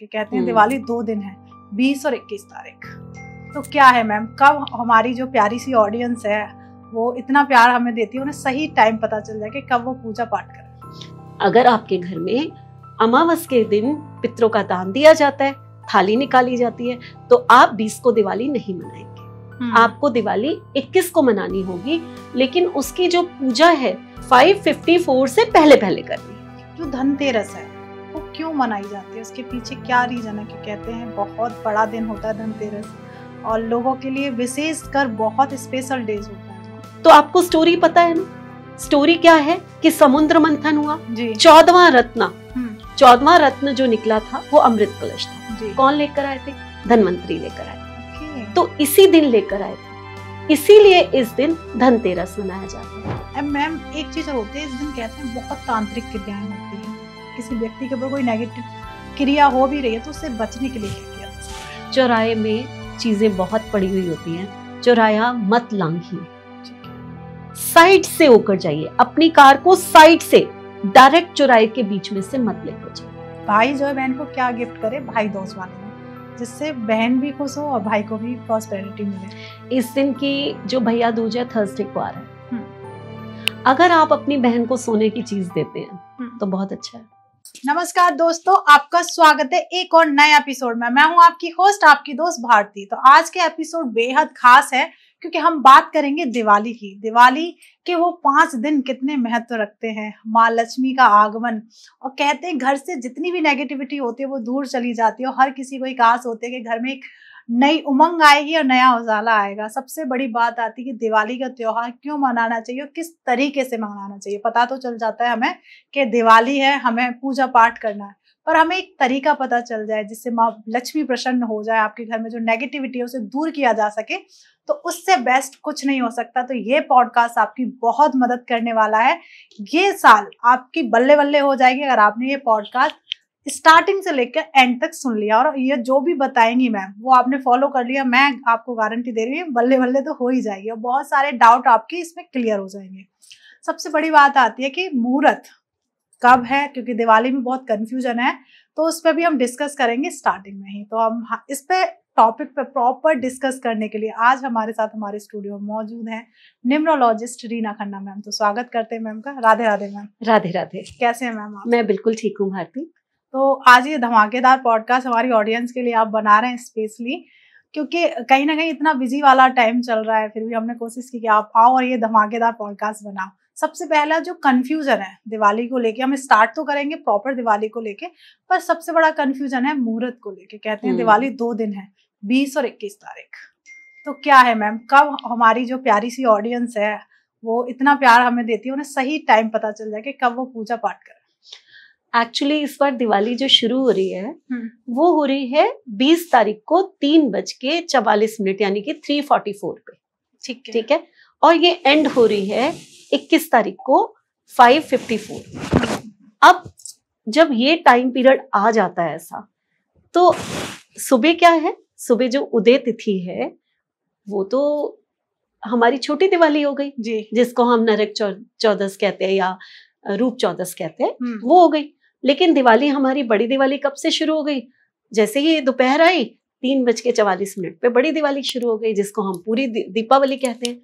कि कहते हैं दिवाली 2 दिन है, 20 और 21 तारीख। तो क्या है मैम, कब हमारी जो प्यारी सी ऑडियंस है वो इतना प्यार हमें देती है, उन्हें सही टाइम पता चल जाए कि कब वो पूजा पाठ करें? अगर आपके घर में अमावस के दिन पितरों का दान दिया जाता है, थाली निकाली जाती है, तो आप 20 को दिवाली नहीं मनाएंगे। आपको दिवाली 21 को मनानी होगी, लेकिन उसकी जो पूजा है 554 से पहले पहले करनी है। जो धनतेरस है वो क्यों मनाई जाती है, उसके पीछे क्या रीजन है? कि कहते हैं बहुत बड़ा दिन होता है धनतेरस, और लोगों के लिए विशेष कर बहुत स्पेशल डेज होता है। तो आपको स्टोरी पता है ना? स्टोरी क्या है कि समुद्र मंथन हुआ, जी। 14वां रत्न 14वां रत्न जो निकला था वो अमृत कलश था। जी। कौन लेकर आए थे? धन्वंतरी लेकर आए थे। तो तो इसी दिन लेकर आए थे, इसीलिए इस दिन धनतेरस मनाया जाता है। मैम एक चीज होती है, इस दिन कहते हैं बहुत तांत्रिक क्रियाएं होती है। किसी व्यक्ति के ऊपर कोई नेगेटिव क्रिया हो भी रही है तो उससे बचने के लिए क्या किया? चौराहे में चीजें बहुत पड़ी हुई होती हैं, चौराहा मत लांघिए, साइड से होकर जाइए, अपनी कार को साइड से डायरेक्ट चौराहे के बीच में से मत लेकर जाइए। भाई जो है बहन को क्या गिफ्ट करे भाई दूज वाले दिन, जिससे बहन भी खुश हो और भाई को भी प्रॉस्पेरिटी मिले। इस दिन की जो भैया दूज है थर्सडे को आ रहा है। अगर आप अपनी बहन को सोने की चीज देते हैं तो बहुत अच्छा है। नमस्कार दोस्तों, आपका स्वागत है एक और नए एपिसोड में। मैं हूं आपकी होस्ट, आपकी दोस्त भारती। तो आज के एपिसोड बेहद खास है क्योंकि हम बात करेंगे दिवाली की। दिवाली के वो 5 दिन कितने महत्व रखते हैं, माँ लक्ष्मी का आगमन, और कहते हैं घर से जितनी भी नेगेटिविटी होती है वो दूर चली जाती है और हर किसी को एक आस होती है कि घर में एक नई उमंग आएगी और नया उजाला आएगा। सबसे बड़ी बात आती है कि दिवाली का त्योहार क्यों मनाना चाहिए और किस तरीके से मनाना चाहिए। पता तो चल जाता है हमें कि दिवाली है, हमें पूजा पाठ करना है, पर हमें एक तरीका पता चल जाए जिससे माँ लक्ष्मी प्रसन्न हो जाए, आपके घर में जो नेगेटिविटी है उसे दूर किया जा सके, तो उससे बेस्ट कुछ नहीं हो सकता। तो ये पॉडकास्ट आपकी बहुत मदद करने वाला है। ये साल आपकी बल्ले बल्ले हो जाएगी अगर आपने ये पॉडकास्ट स्टार्टिंग से लेकर एंड तक सुन लिया और ये जो भी बताएंगी मैम वो आपने फॉलो कर लिया। मैं आपको गारंटी दे रही हूँ बल्ले बल्ले तो हो ही जाएगी और बहुत सारे डाउट आपके इसमें क्लियर हो जाएंगे। सबसे बड़ी बात आती है कि मुहूर्त कब है, क्योंकि दिवाली में बहुत कंफ्यूजन है, तो उस पर भी हम डिस्कस करेंगे स्टार्टिंग में ही। तो हम इस पे टॉपिक पे प्रॉपर डिस्कस करने के लिए आज हमारे साथ हमारे स्टूडियो में मौजूद हैं न्यूमरोलॉजिस्ट रीना खन्ना मैम। तो स्वागत करते हैं मैम का। राधे राधे मैम। राधे राधे। कैसे हैं मैम आप? मैं बिल्कुल ठीक हूँ भारती। तो आज ये धमाकेदार पॉडकास्ट हमारी ऑडियंस के लिए आप बना रहे हैं स्पेशली, क्योंकि कहीं ना कहीं इतना बिजी वाला टाइम चल रहा है, फिर भी हमने कोशिश की कि आप आओ और ये धमाकेदार पॉडकास्ट बनाओ। सबसे पहला जो कंफ्यूजन है दिवाली को लेके, हम स्टार्ट तो करेंगे प्रॉपर दिवाली को लेके, पर सबसे बड़ा कंफ्यूजन है मुहूर्त को लेके। कहते हैं दिवाली 2 दिन है, 20 और 21 तारीख। तो क्या है मैम, कब हमारी जो प्यारी सी ऑडियंस है वो इतना प्यार हमें देती है, उन्हें सही टाइम पता चल जाए कि कब वो पूजा पाठ करें? एक्चुअली इस बार दिवाली जो शुरू हो रही है वो हो रही है 20 तारीख को 3:44 यानी कि 3:44 पे। ठीक है। और ये एंड हो रही है 21 तारीख को 5:54। अब जब ये टाइम पीरियड आ जाता है ऐसा, तो सुबह क्या है, सुबह जो उदय तिथि है वो तो हमारी छोटी दिवाली हो गई जी, जिसको हम नरक चौदस कहते हैं या रूप चौदस कहते हैं, वो हो गई। लेकिन दिवाली हमारी बड़ी दिवाली कब से शुरू हो गई? जैसे ही दोपहर आई 3:44 पे बड़ी दिवाली शुरू हो गई, जिसको हम पूरी दीपावली कहते हैं।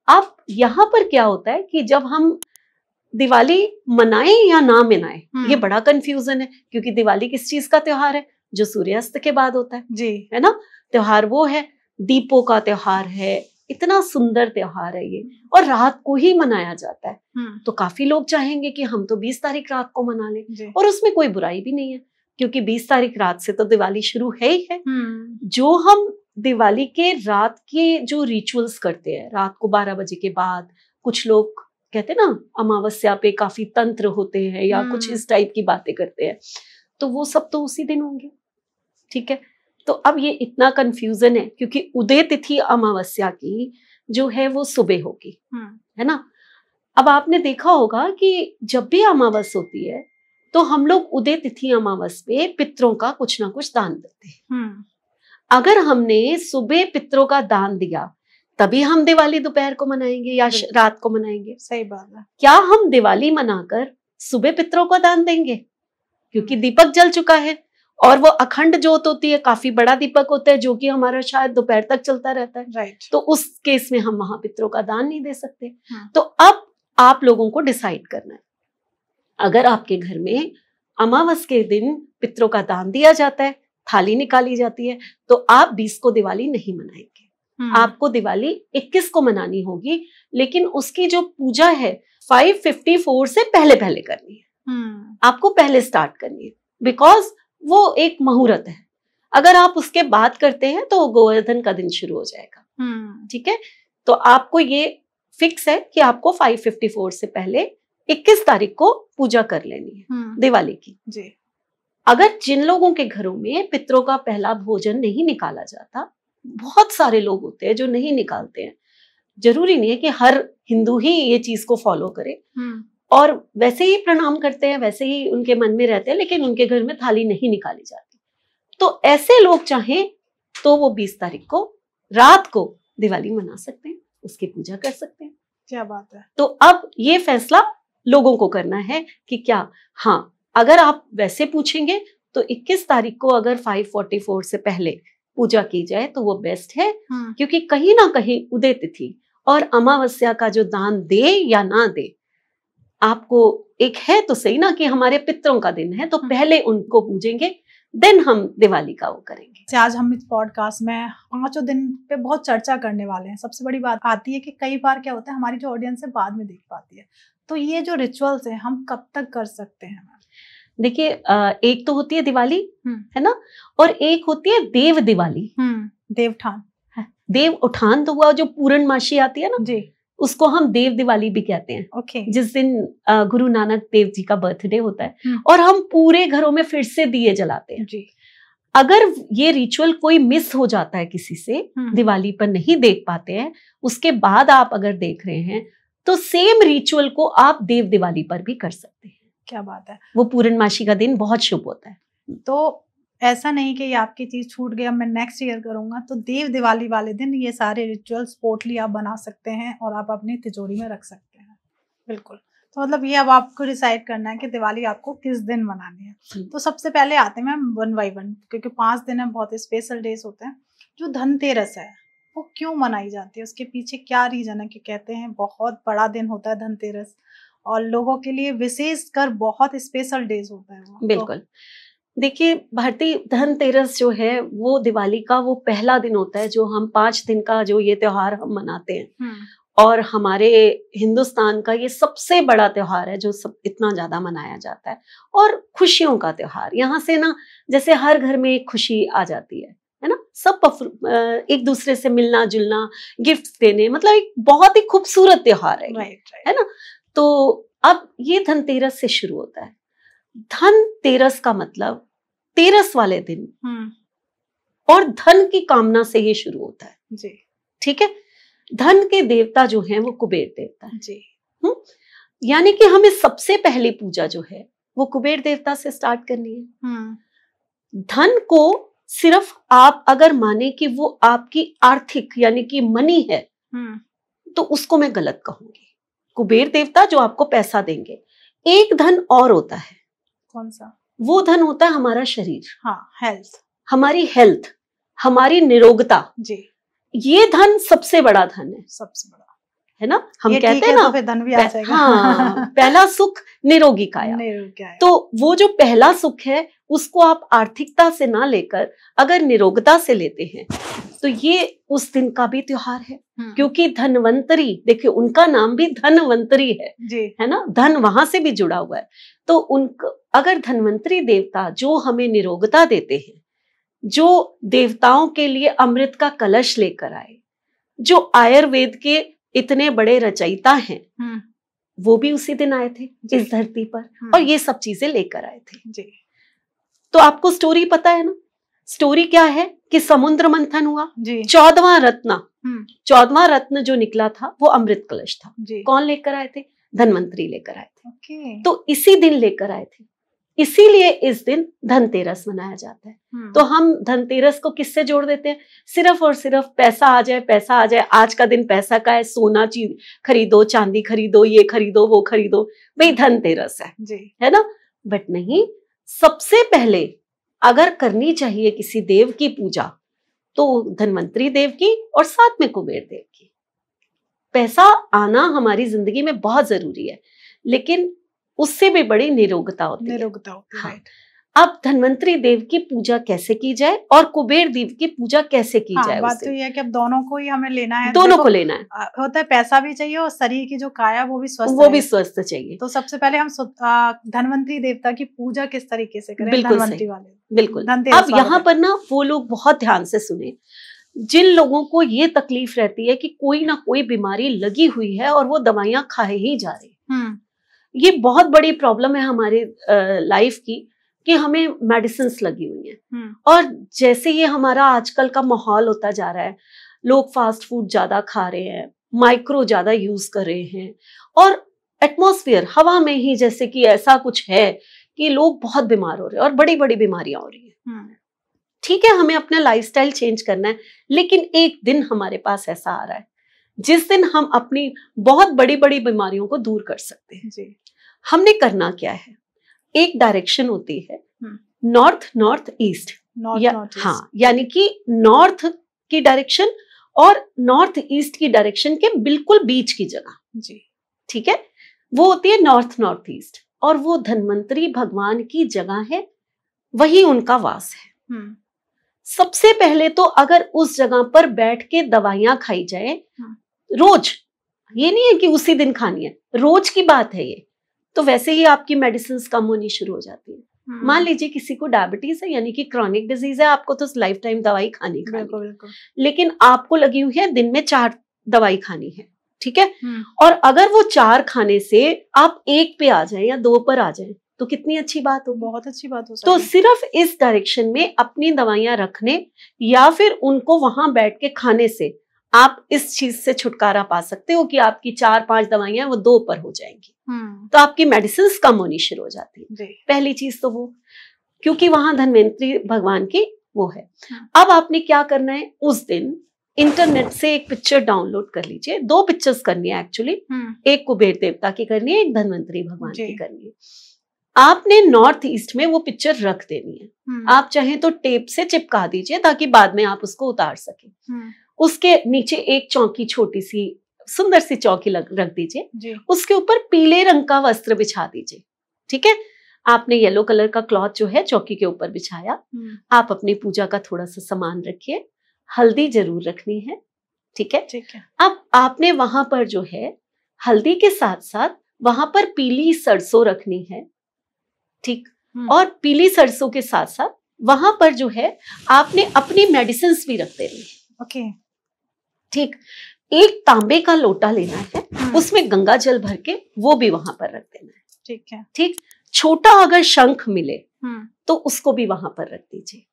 अब यहाँ पर क्या होता है कि जब हम दिवाली मनाएं या ना मनाएं, ये बड़ा कंफ्यूजन है, क्योंकि दिवाली किस चीज का त्योहार है? जो सूर्यास्त के बाद होता है जी, है ना। त्योहार वो है, दीपों का त्योहार है, इतना सुंदर त्योहार है ये, और रात को ही मनाया जाता है। तो काफी लोग चाहेंगे कि हम तो 20 तारीख रात को मना लें, और उसमें कोई बुराई भी नहीं है, क्योंकि 20 तारीख रात से तो दिवाली शुरू है ही है। जो हम दिवाली के रात के जो रिचुअल्स करते हैं, रात को 12 बजे के बाद, कुछ लोग कहते हैं ना अमावस्या पे काफी तंत्र होते हैं या कुछ इस टाइप की बातें करते हैं, तो वो सब तो उसी दिन होंगे। ठीक है। तो अब ये इतना कंफ्यूजन है क्योंकि उदय तिथि अमावस्या की जो है वो सुबह होगी, है ना। अब आपने देखा होगा कि जब भी अमावस होती है तो हम लोग उदय तिथि अमावस पे पितरों का कुछ ना कुछ दान देते हैं। अगर हमने सुबह पितरों का दान दिया तभी हम दिवाली दोपहर को मनाएंगे या रात को मनाएंगे। सही बात है। क्या हम दिवाली मनाकर सुबह पितरों को दान देंगे? क्योंकि दीपक जल चुका है और वो अखंड ज्योत होती है, काफी बड़ा दीपक होता है जो कि हमारा शायद दोपहर तक चलता रहता है। राइट। तो उस केस में हम महापितरों का दान नहीं दे सकते। तो अब आप लोगों को डिसाइड करना है, अगर आपके घर में अमावस के दिन पितरों का दान दिया जाता है, थाली निकाली जाती है, तो आप 20 को दिवाली नहीं मनाएंगे। आपको दिवाली 21 को मनानी होगी, लेकिन उसकी जो पूजा है 554 से पहले पहले करनी है। आपको पहले स्टार्ट करनी है, बिकॉज वो एक मुहूर्त है। अगर आप उसके बाद करते हैं तो गोवर्धन का दिन शुरू हो जाएगा। ठीक है, तो आपको ये फिक्स है कि आपको 554 से पहले 21 तारीख को पूजा कर लेनी है दिवाली की जी। अगर जिन लोगों के घरों में पितरों का पहला भोजन नहीं निकाला जाता, बहुत सारे लोग होते हैं जो नहीं निकालते हैं, जरूरी नहीं है कि हर हिंदू ही ये चीज को फॉलो करे, और वैसे ही प्रणाम करते हैं, वैसे ही उनके मन में रहते हैं, लेकिन उनके घर में थाली नहीं निकाली जाती, तो ऐसे लोग चाहें तो वो 20 तारीख को रात को दिवाली मना सकते हैं, उसकी पूजा कर सकते हैं। क्या बात है। तो अब ये फैसला लोगों को करना है कि क्या, हाँ, अगर आप वैसे पूछेंगे तो 21 तारीख को अगर 544 से पहले पूजा की जाए तो वो बेस्ट है, क्योंकि कहीं ना कहीं उदय तिथि और अमावस्या का जो दान दे या ना दे, आपको एक है तो सही ना कि हमारे पितरों का दिन है, तो पहले उनको पूजेंगे, देन हम दिवाली का वो करेंगे। आज हम इस पॉडकास्ट में 5 दिन पे बहुत चर्चा करने वाले हैं। सबसे बड़ी बात आती है कि कई बार क्या होता है, हमारी जो ऑडियंस है बाद में देख पाती है, तो ये जो रिचुअल्स है हम कब तक कर सकते हैं? देखिए, एक तो होती है दिवाली, है ना, और एक होती है देव दिवाली, देवठान। देव उठान तो हुआ जो पूर्णमासी आती है ना जी, उसको हम देव दिवाली भी कहते हैं। ओके। जिस दिन गुरु नानक देव जी का बर्थडे होता है और हम पूरे घरों में फिर से दिए जलाते हैं जी। अगर ये रिचुअल कोई मिस हो जाता है किसी से, दिवाली पर नहीं देख पाते हैं, उसके बाद आप अगर देख रहे हैं तो सेम रिचुअल को आप देव दिवाली पर भी कर सकते हैं। क्या बात है। वो पूर्णमासी का दिन बहुत शुभ होता है। तो ऐसा नहीं कि ये आपकी चीज छूट गया, मैं नेक्स्ट ईयर करूंगा, तो देव दिवाली वाले दिन ये सारे रिचुअल्स पोर्टली आप बना सकते हैं और आप अपनी तिजोरी में रख सकते हैं। बिल्कुल। तो मतलब ये अब आपको डिसाइड करना है कि दिवाली आपको किस दिन मनानी है। तो सबसे पहले आते हैं मैम 1 by 1, क्योंकि 5 दिन है, बहुत स्पेशल डेज होते हैं। जो धनतेरस है वो क्यों मनाई जाती है, उसके पीछे क्या रीजन है कि कहते हैं बहुत बड़ा दिन होता है धनतेरस, और लोगों के लिए विशेष कर बहुत स्पेशल डेज होता है वो। बिल्कुल। देखिए भारती, धनतेरस जो है वो दिवाली का वो पहला दिन होता है जो हम 5 दिन का जो ये त्योहार हम मनाते हैं, और हमारे हिंदुस्तान का ये सबसे बड़ा त्योहार है जो सब इतना ज्यादा मनाया जाता है, और खुशियों का त्योहार। यहाँ से ना जैसे हर घर में एक खुशी आ जाती है ना, सब एक दूसरे से मिलना जुलना, गिफ्ट देने, मतलब एक बहुत ही खूबसूरत त्योहार है। है ना। तो अब ये धनतेरस से शुरू होता है। धनतेरस का मतलब तेरस वाले दिन, और धन की कामना से ये शुरू होता है जी। ठीक है। धन के देवता जो हैं वो कुबेर देवता है जी। यानी कि हमें सबसे पहली पूजा जो है वो कुबेर देवता से स्टार्ट करनी है। धन को सिर्फ आप अगर माने कि वो आपकी आर्थिक यानी कि मनी है, तो उसको मैं गलत कहूंगी। कुबेर देवता जो आपको पैसा देंगे, एक धन और होता है। कौन सा? वो धन होता है हमारा शरीर, हाँ, हेल्थ, हमारी हेल्थ, हमारी निरोगता जी। ये धन सबसे बड़ा धन है, सबसे बड़ा, है ना। हम कहते हैं ना, तो धन भी आ जाएगा। हाँ, पहला सुख निरोगी काया। तो वो जो पहला सुख है उसको आप आर्थिकता से ना लेकर अगर निरोगता से लेते हैं तो ये उस दिन का भी त्योहार है। क्योंकि धनवंतरी, देखिए उनका नाम भी धनवंतरी है जी। है ना, धन वहां से भी जुड़ा हुआ है। तो उनको अगर धनवंतरी देवता जो हमें निरोगता देते हैं, जो देवताओं के लिए अमृत का कलश लेकर आए, जो आयुर्वेद के इतने बड़े रचयिता हैं, वो भी उसी दिन आए थे इस धरती पर, और ये सब चीजें लेकर आए थे जी। तो आपको स्टोरी पता है ना, स्टोरी क्या है कि समुद्र मंथन हुआ, 14वां रत्न, 14वां रत्न जो निकला था वो अमृत कलश था। कौन लेकर आए थे? धनवंतरी लेकर आए थे। तो इसी दिन लेकर आए थे, इसीलिए इस दिन धनतेरस मनाया जाता है। तो हम धनतेरस को किससे जोड़ देते हैं? सिर्फ और सिर्फ पैसा आ जाए, पैसा आ जाए, आज का दिन पैसा का है, सोना चीज खरीदो, चांदी खरीदो, ये खरीदो, वो खरीदो, भाई धनतेरस है जी। है ना। बट नहीं, सबसे पहले अगर करनी चाहिए किसी देव की पूजा तो धन्वंतरी देव की और साथ में कुबेर देव की। पैसा आना हमारी जिंदगी में बहुत जरूरी है, लेकिन उससे भी बड़ी निरोगता होती है। हाँ। अब धन्वंतरी देव की पूजा कैसे की जाए और कुबेर देव की पूजा कैसे की जाए? बात तो ये है कि अब दोनों को ही हमें लेना है, दोनों को लेना है। होता है पैसा भी चाहिए और शरीर की जो काया वो भी स्वस्थ चाहिए। तो सबसे पहले हम धन्वंतरी देवता की पूजा किस तरीके से करें? बिल्कुल धन्वंतरी वाले, बिल्कुल। अब यहाँ पर ना वो लोग बहुत ध्यान से सुने, जिन लोगों को ये तकलीफ रहती है कि कोई ना कोई बीमारी लगी हुई है और वो दवाइयां खाए ही जा रहे, ये बहुत बड़ी प्रॉब्लम है हमारी लाइफ की कि हमें मेडिसिन्स लगी हुई हैं। और जैसे ये हमारा आजकल का माहौल होता जा रहा है, लोग फास्ट फूड ज्यादा खा रहे हैं, माइक्रो ज्यादा यूज कर रहे हैं, और एटमॉस्फेयर हवा में ही जैसे कि ऐसा कुछ है कि लोग बहुत बीमार हो रहे हैं और बड़ी बड़ी बीमारियां हो रही हैं। ठीक है, हमें अपना लाइफस्टाइल चेंज करना है, लेकिन एक दिन हमारे पास ऐसा आ रहा है जिस दिन हम अपनी बहुत बड़ी बड़ी बीमारियों को दूर कर सकते हैं जी। हमने करना क्या है? एक डायरेक्शन होती है नॉर्थ नॉर्थ ईस्ट, हाँ, यानी कि नॉर्थ की डायरेक्शन और नॉर्थ ईस्ट की डायरेक्शन के बिल्कुल बीच की जगह जी, ठीक है, वो होती है नॉर्थ नॉर्थ ईस्ट, और वो धन्वंतरी भगवान की जगह है, वही उनका वास है। सबसे पहले तो अगर उस जगह पर बैठ के दवाइयां खाई जाए रोज, ये नहीं है कि उसी दिन खानी है, रोज की बात है ये, तो वैसे ही आपकी मेडिसिन कम होनी शुरू हो जाती है। मान लीजिए किसी को डायबिटीज है, यानी कि क्रॉनिक डिजीज है, आपको तो लाइफ टाइम दवाई खानी है, लेकिन आपको लगी हुई है दिन में 4 दवाई खानी है, ठीक है, और अगर वो 4 खाने से आप 1 पे आ जाए या 2 पर आ जाए तो कितनी अच्छी बात हो, बहुत अच्छी बात हो। तो सिर्फ इस डायरेक्शन में अपनी दवाइयां रखने या फिर उनको वहां बैठ के खाने से आप इस चीज से छुटकारा पा सकते हो कि आपकी 4-5 दवाइयां वो 2 पर हो जाएंगी, तो आपकी मेडिसिन कम होनी शुरू हो जाती है। पहली चीज तो वो, क्योंकि वहां धन्वंतरी भगवान की वो है। अब आपने क्या करना है, उस दिन इंटरनेट से एक पिक्चर डाउनलोड कर लीजिए, 2 पिक्चर्स करनी है एक्चुअली, एक कुबेर देवता की करनी है, एक धन्वंतरी भगवान की करनी है। आपने नॉर्थ ईस्ट में वो पिक्चर रख देनी है, आप चाहें तो टेप से चिपका दीजिए ताकि बाद में आप उसको उतार सके। उसके नीचे एक चौकी, छोटी सी सुंदर सी चौकी रख दीजिए, उसके ऊपर पीले रंग का वस्त्र बिछा दीजिए, ठीक है। आपने येलो कलर का क्लॉथ जो है चौकी के ऊपर बिछाया, आप अपनी पूजा का थोड़ा सा सामान रखिए, हल्दी जरूर रखनी है, ठीक है, ठीक है। अब आपने वहां पर जो है हल्दी के साथ साथ वहां पर पीली सरसों रखनी है, ठीक, और पीली सरसों के साथ साथ वहां पर जो है आपने अपनी मेडिसिन भी रख देनी है, ओके, ठीक। एक तांबे का लोटा लेना है, उसमें गंगा जल भर के वो भी वहां पर रख देना है, ठीक है, ठीक। छोटा अगर शंख मिले तो उसको भी वहां पर रख दीजिए,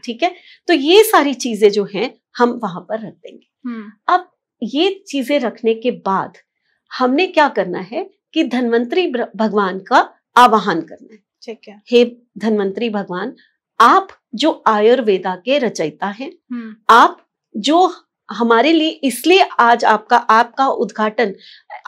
ठीक है। तो ये सारी चीजें जो हैं हम वहां पर रख देंगे। अब ये चीजें रखने के बाद हमने क्या करना है कि धन्वंतरी भगवान का आवाहन करना है, ठीक है। हे धन्वंतरी भगवान, आप जो आयुर्वेदा के रचयिता हैं, आप जो हमारे लिए, इसलिए आज आपका उद्घाटन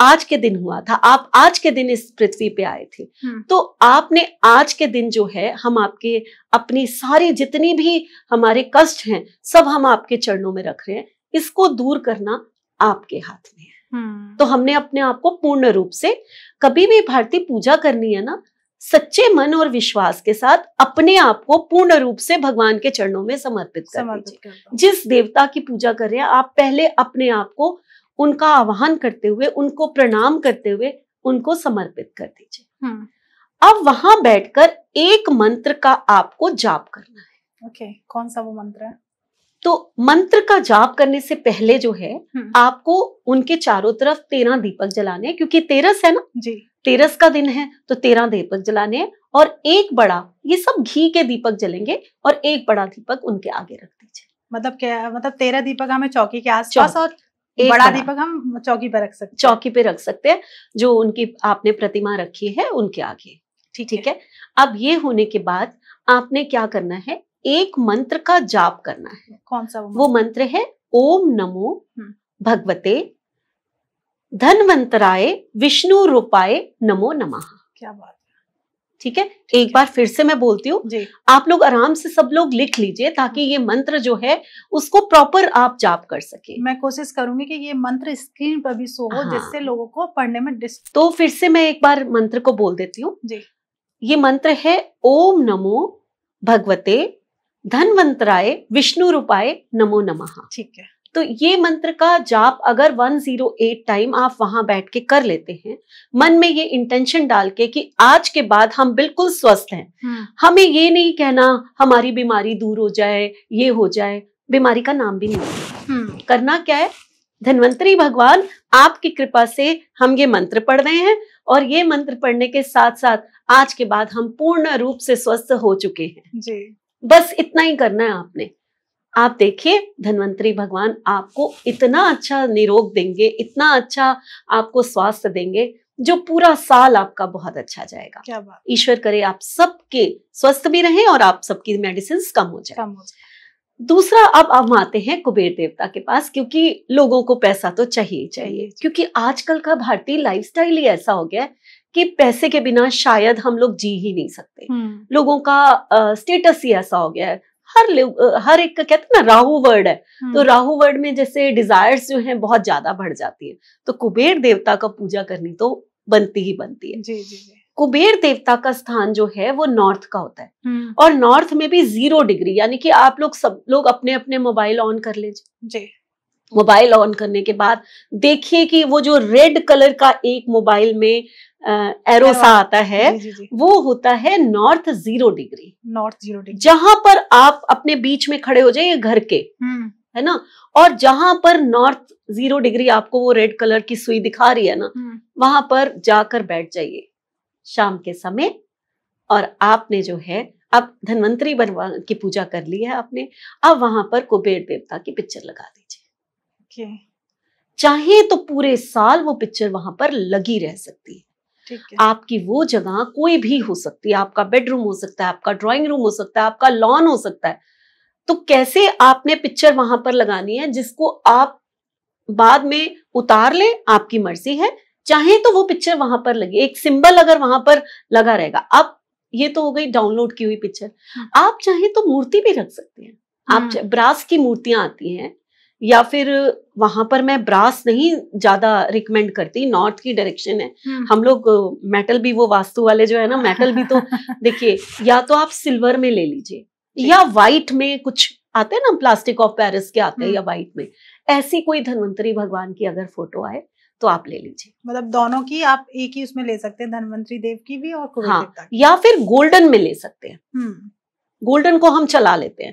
आज के दिन हुआ था, आप आज के दिन इस पृथ्वी पे आए थे, तो आपने आज के दिन जो है हम आपके अपनी सारी जितनी भी हमारे कष्ट हैं सब हम आपके चरणों में रख रहे हैं, इसको दूर करना आपके हाथ में है। तो हमने अपने आप को पूर्ण रूप से, कभी भी भारतीय पूजा करनी है ना, सच्चे मन और विश्वास के साथ अपने आप को पूर्ण रूप से भगवान के चरणों में समर्पित कर दीजिए। जिस देवता की पूजा कर रहे हैं आप पहले अपने आप को उनका आह्वान करते हुए, उनको प्रणाम करते हुए उनको समर्पित कर दीजिए। अब वहां बैठकर एक मंत्र का आपको जाप करना है, ओके। कौन सा वो मंत्र है? तो मंत्र का जाप करने से पहले जो है आपको उनके चारों तरफ 13 दीपक जलाने हैं, क्योंकि 13 है ना जी, 13 का दिन है तो 13 दीपक जलाने हैं, और एक बड़ा, ये सब घी के दीपक जलेंगे, और एक बड़ा दीपक उनके आगे रख दीजिए। मतलब क्या, मतलब 13 दीपक हमें चौकी के आसपास और एक बड़ा दीपक हम चौकी पे रख सकते हैं, चौकी पे रख सकते हैं, जो उनकी आपने प्रतिमा रखी है उनके आगे, ठीक है। अब ये होने के बाद आपने क्या करना है, एक मंत्र का जाप करना है। कौन सा वो मंत्र है? ओम नमो भगवते धन्वंतराय विष्णु रूपाय नमो नमः। क्या बात है, ठीक है, एक बार फिर से मैं बोलती हूँ, आप लोग आराम से सब लोग लिख लीजिए ताकि ये मंत्र जो है उसको प्रॉपर आप जाप कर सके। मैं कोशिश करूंगी कि ये मंत्र स्क्रीन पर भी शो हो, जिससे लोगों को पढ़ने में तो फिर से मैं एक बार मंत्र को बोल देती हूँ जी। ये मंत्र है ओम नमो भगवते धनवंतराय विष्णु रूपाय नमो नमः। ठीक है, तो ये मंत्र का जाप अगर 108 टाइम आप वहां बैठ के कर लेते हैं, मन में ये इंटेंशन डाल के कि आज के बाद हम बिल्कुल स्वस्थ हैं, हमें ये नहीं कहना हमारी बीमारी दूर हो जाए, ये हो जाए, बीमारी का नाम भी नहीं करना। क्या है, धन्वंतरी भगवान आपकी कृपा से हम ये मंत्र पढ़ रहे हैं और ये मंत्र पढ़ने के साथ साथ आज के बाद हम पूर्ण रूप से स्वस्थ हो चुके हैं जी। बस इतना ही करना है आपने। आप देखिए धन्वंतरी भगवान आपको इतना अच्छा निरोग देंगे, इतना अच्छा आपको स्वास्थ्य देंगे, जो पूरा साल आपका बहुत अच्छा जाएगा। क्या बात। ईश्वर करे आप सबके स्वस्थ भी रहें और आप सबकी मेडिसिन कम हो जाए। दूसरा, अब हम आते हैं कुबेर देवता के पास, क्योंकि लोगों को पैसा तो चाहिए चाहिए, क्योंकि आजकल का भारतीय लाइफस्टाइल ही ऐसा हो गया है कि पैसे के बिना शायद हम लोग जी ही नहीं सकते। लोगों का स्टेटस ही ऐसा हो गया है, हर एक का कहते हैं ना राहु वर्ड है, तो राहु वर्ड में जैसे डिजायर्स जो हैं बहुत ज्यादा बढ़ जाती है, तो कुबेर देवता का पूजा करनी तो बनती ही बनती है। जी जी जी। कुबेर देवता का स्थान जो है वो नॉर्थ का होता है और नॉर्थ में भी 0 डिग्री, यानी कि आप लोग सब लोग अपने अपने मोबाइल ऑन कर लीजिए। मोबाइल ऑन करने के बाद देखिए कि वो जो रेड कलर का एक मोबाइल में एरो सा आता है, जी। वो होता है नॉर्थ 0 डिग्री। नॉर्थ 0 डिग्री जहां पर आप अपने बीच में खड़े हो जाइए घर के, है ना, और जहां पर नॉर्थ 0 डिग्री आपको वो रेड कलर की सुई दिखा रही है ना, वहां पर जाकर बैठ जाइए शाम के समय। और आपने जो है अब धन्वंतरी भगवान की पूजा कर ली है आपने, अब वहां पर कुबेर देवता की पिक्चर लगा दीजिए। चाहे तो पूरे साल वो पिक्चर वहां पर लगी रह सकती है। आपकी वो जगह कोई भी हो सकती है, आपका बेडरूम हो सकता है, आपका ड्राइंग रूम हो सकता है, आपका लॉन हो सकता है। तो कैसे आपने पिक्चर वहां पर लगानी है जिसको आप बाद में उतार ले, आपकी मर्जी है। चाहे तो वो पिक्चर वहां पर लगे, एक सिंबल अगर वहां पर लगा रहेगा। अब ये तो हो गई डाउनलोड की हुई पिक्चर। आप चाहे तो मूर्ति भी रख सकते हैं। आप ब्रास की मूर्तियां आती हैं, या फिर वहां पर मैं ब्रास नहीं ज्यादा रिकमेंड करती, नॉर्थ की डायरेक्शन है, हम लोग मेटल भी, वो वास्तु वाले जो है ना मेटल भी, तो देखिए या तो आप सिल्वर में ले लीजिए या व्हाइट में कुछ आते हैं ना, प्लास्टिक ऑफ पेरिस के आते हैं, या व्हाइट में ऐसी कोई धन्वंतरी भगवान की अगर फोटो आए तो आप ले लीजिए। मतलब दोनों की आप एक ही उसमें ले सकते हैं, धन्वंतरी देव की भी और कुबेर देवता की। या फिर गोल्डन में ले सकते हैं। गोल्डन को हम चला लेते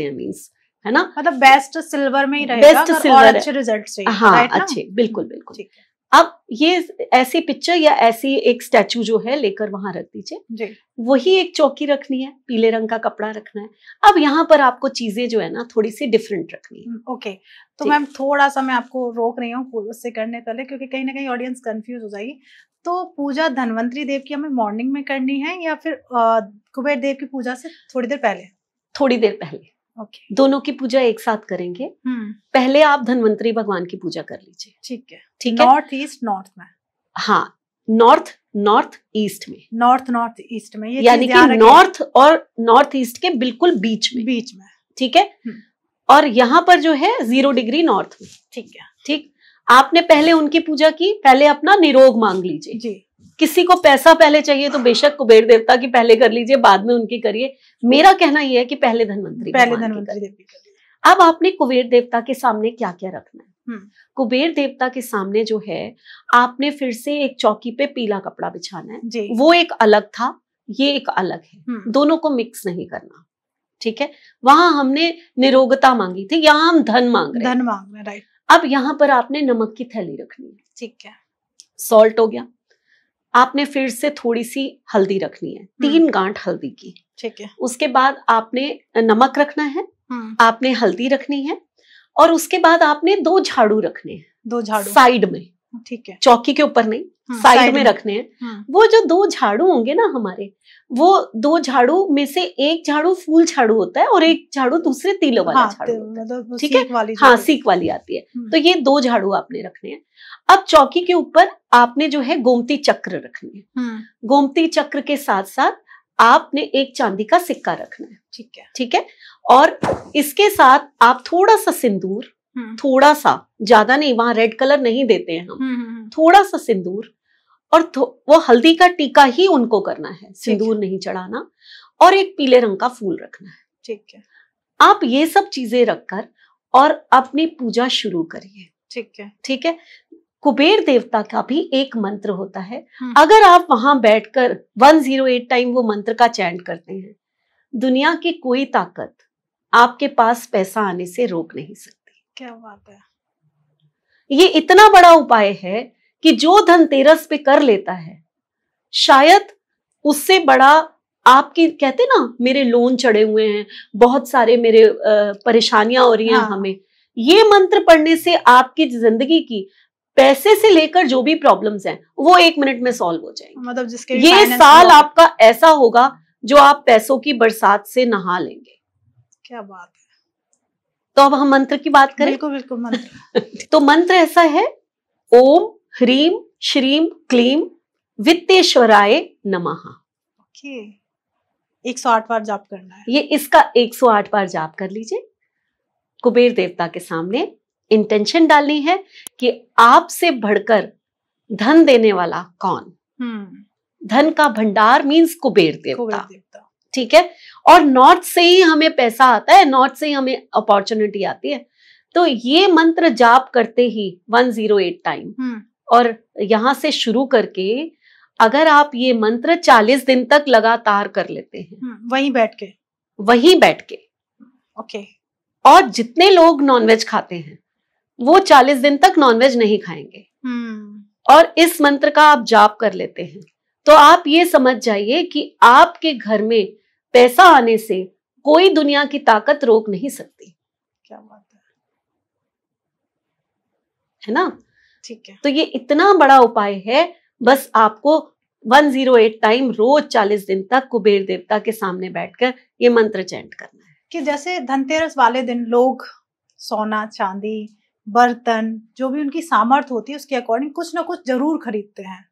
हैं मीन्स, है ना, मतलब बेस्ट सिल्वर में ही रहेगा, बेस्ट सिल्वर, और अच्छे रिजल्ट चाहिए। हाँ, अच्छे, बिल्कुल बिल्कुल। अब ये ऐसी पिक्चर या ऐसी एक स्टैचू जो है लेकर वहां रख दीजिए। वही एक चौकी रखनी है, पीले रंग का कपड़ा रखना है। अब यहाँ पर आपको चीजें जो है ना थोड़ी सी डिफरेंट रखनी है। ओके, तो मैम थोड़ा सा मैं आपको रोक रही हूँ उससे करने पहले, क्योंकि कहीं ना कहीं ऑडियंस कंफ्यूज हो जाएगी। तो पूजा धन्वंतरी देव की हमें मॉर्निंग में करनी है या फिर कुबेर देव की पूजा से थोड़ी देर पहले? थोड़ी देर पहले। ओके, दोनों की पूजा एक साथ करेंगे। पहले आप धन्वंतरी भगवान की पूजा कर लीजिए। ठीक है, ठीक है। नॉर्थ ईस्ट नॉर्थ में? हाँ, नॉर्थ ईस्ट में। नॉर्थ ईस्ट में, यानी कि नॉर्थ और नॉर्थ ईस्ट के बिल्कुल बीच में। ठीक है। और यहाँ पर जो है 0 डिग्री नॉर्थ में। ठीक है, ठीक। आपने पहले उनकी पूजा की, पहले अपना निरोग मांग लीजिए जी। किसी को पैसा पहले चाहिए तो बेशक कुबेर देवता की पहले कर लीजिए, बाद में उनकी करिए। मेरा कहना यह है कि पहले धन्वंतरी देव की। अब आपने कुबेर देवता के सामने क्या क्या रखना है? कुबेर देवता के सामने जो है आपने फिर से एक चौकी पे पीला कपड़ा बिछाना है। वो एक अलग था, ये एक अलग है, दोनों को मिक्स नहीं करना। ठीक है। वहां हमने निरोगता मांगी थी, यहाँ हम धन मांग रहे हैं। राइट। अब यहाँ पर आपने नमक की थैली रखनी है। ठीक है। सॉल्ट हो गया। आपने फिर से थोड़ी सी हल्दी रखनी है, 3 गांठ हल्दी की। ठीक है। उसके बाद आपने नमक रखना है, आपने हल्दी रखनी है, और उसके बाद आपने 2 झाड़ू रखने हैं। 2 झाड़ू साइड में। ठीक है। चौकी के ऊपर नहीं, साइड में रखने हैं। वो जो 2 झाड़ू होंगे ना हमारे, वो 2 झाड़ू में से एक झाड़ू फूल झाड़ू होता है और एक झाड़ू दूसरे तीलों वाला झाड़ू होता है, मतलब ठीक है। हाँ, सीक वाली आती है। तो ये 2 झाड़ू आपने रखने हैं। अब चौकी के ऊपर आपने जो है गोमती चक्र रखने हैं। गोमती चक्र के साथ साथ आपने एक चांदी का सिक्का रखना है, ठीक है। और इसके साथ आप थोड़ा सा सिंदूर, थोड़ा सा, ज्यादा नहीं, वहां रेड कलर नहीं देते हैं हम, थोड़ा सा सिंदूर, और वो हल्दी का टीका ही उनको करना है, सिंदूर नहीं चढ़ाना, और एक पीले रंग का फूल रखना है, ठीक है। आप ये सब चीजें रखकर और अपनी पूजा शुरू करिए, ठीक है। कुबेर देवता का भी एक मंत्र होता है, अगर आप वहां बैठकर 108 टाइम वो मंत्र का चैंट करते हैं, दुनिया की कोई ताकत आपके पास पैसा आने से रोक नहीं सकती। क्या बात है। ये इतना बड़ा उपाय है कि जो धनतेरस पे कर लेता है, शायद उससे बड़ा, आपकी कहते ना मेरे लोन चढ़े हुए हैं, बहुत सारे मेरे परेशानियां हो रही हैं, हमें ये मंत्र पढ़ने से आपकी जिंदगी की पैसे से लेकर जो भी प्रॉब्लम्स हैं वो 1 मिनट में सॉल्व हो जाएंगे। मतलब जिसके ये साल आपका ऐसा होगा जो आप पैसों की बरसात से नहा लेंगे। क्या बात है। तो अब हम मंत्र की बात करें। बिल्कुल बिल्कुल मंत्र। तो मंत्र ऐसा है, ओम ह्रीम श्रीम क्लीम वित्तेश्वराय नमः। 108 बार जाप करना है। ये इसका 108 बार जाप कर लीजिए। कुबेर देवता के सामने इंटेंशन डालनी है कि आपसे बढ़कर धन देने वाला कौन। धन का भंडार मीन्स कुबेर देवता, ठीक है। और नॉर्थ से ही हमें पैसा आता है, नॉर्थ से ही हमें अपॉर्चुनिटी आती है। तो ये मंत्र जाप करते ही 108 टाइम, और यहां से शुरू करके अगर आप ये मंत्र 40 दिन तक लगातार कर लेते हैं, वहीं बैठ के, ओके। और जितने लोग नॉनवेज खाते हैं वो 40 दिन तक नॉनवेज नहीं खाएंगे, और इस मंत्र का आप जाप कर लेते हैं, तो आप ये समझ जाइए कि आपके घर में पैसा आने से कोई दुनिया की ताकत रोक नहीं सकती। क्या बात है ना, ठीक है। तो ये इतना बड़ा उपाय है, बस आपको 108 टाइम रोज 40 दिन तक कुबेर देवता के सामने बैठकर ये मंत्र चैंट करना है। कि जैसे धनतेरस वाले दिन लोग सोना चांदी बर्तन जो भी उनकी सामर्थ्य होती है उसके अकॉर्डिंग कुछ ना कुछ जरूर खरीदते हैं।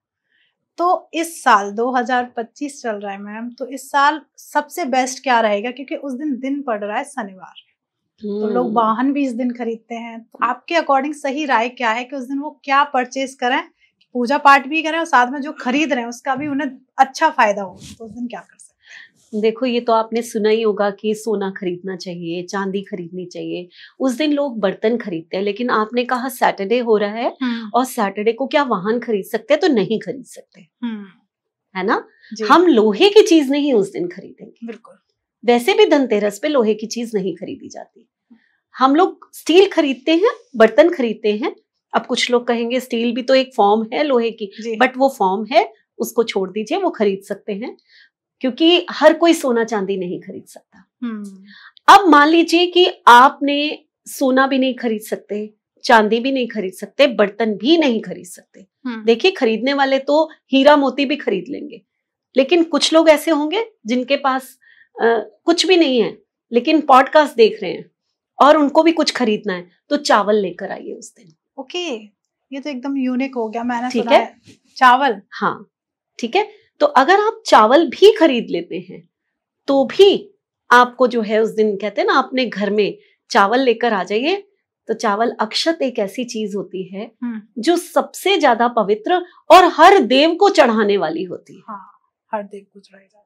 तो इस साल 2025 चल रहा है मैम, तो इस साल सबसे बेस्ट क्या रहेगा, क्योंकि उस दिन पड़ रहा है शनिवार, तो लोग वाहन भी इस दिन खरीदते हैं। तो आपके अकॉर्डिंग सही राय क्या है कि उस दिन वो क्या परचेज करें, पूजा पाठ भी करें और साथ में जो खरीद रहे हैं उसका भी उन्हें अच्छा फायदा हो, तो उस दिन क्या कर सकते हैं? देखो, ये तो आपने सुना ही होगा कि सोना खरीदना चाहिए, चांदी खरीदनी चाहिए। उस दिन लोग बर्तन खरीदते हैं, लेकिन आपने कहा सैटरडे हो रहा है और सैटरडे को क्या वाहन खरीद सकते हैं? तो नहीं खरीद सकते, है ना। हम लोहे की चीज नहीं उस दिन खरीदेंगे। बिल्कुल। वैसे भी धनतेरस पे लोहे की चीज नहीं खरीदी जाती। हम लोग स्टील खरीदते हैं, बर्तन खरीदते हैं। अब कुछ लोग कहेंगे स्टील भी तो एक फॉर्म है लोहे की, बट वो फॉर्म है, उसको छोड़ दीजिए, वो खरीद सकते हैं, क्योंकि हर कोई सोना चांदी नहीं खरीद सकता। अब मान लीजिए कि आपने सोना भी नहीं खरीद सकते, चांदी भी नहीं खरीद सकते, बर्तन भी नहीं खरीद सकते। देखिए, खरीदने वाले तो हीरा मोती भी खरीद लेंगे, लेकिन कुछ लोग ऐसे होंगे जिनके पास कुछ भी नहीं है लेकिन पॉडकास्ट देख रहे हैं और उनको भी कुछ खरीदना है, तो चावल लेकर आइए उस दिन। ओके, ये तो एकदम यूनिक हो गया, मैंने ठीक सुना है चावल। हाँ, ठीक है। तो अगर आप चावल भी खरीद लेते हैं तो भी आपको जो है उस दिन कहते हैं ना, अपने घर में चावल लेकर आ जाइए। तो चावल अक्षत एक ऐसी चीज होती है जो सबसे ज्यादा पवित्र और हर देव को चढ़ाने वाली होती है। हाँ, हर देव को चढ़ाई जाती है।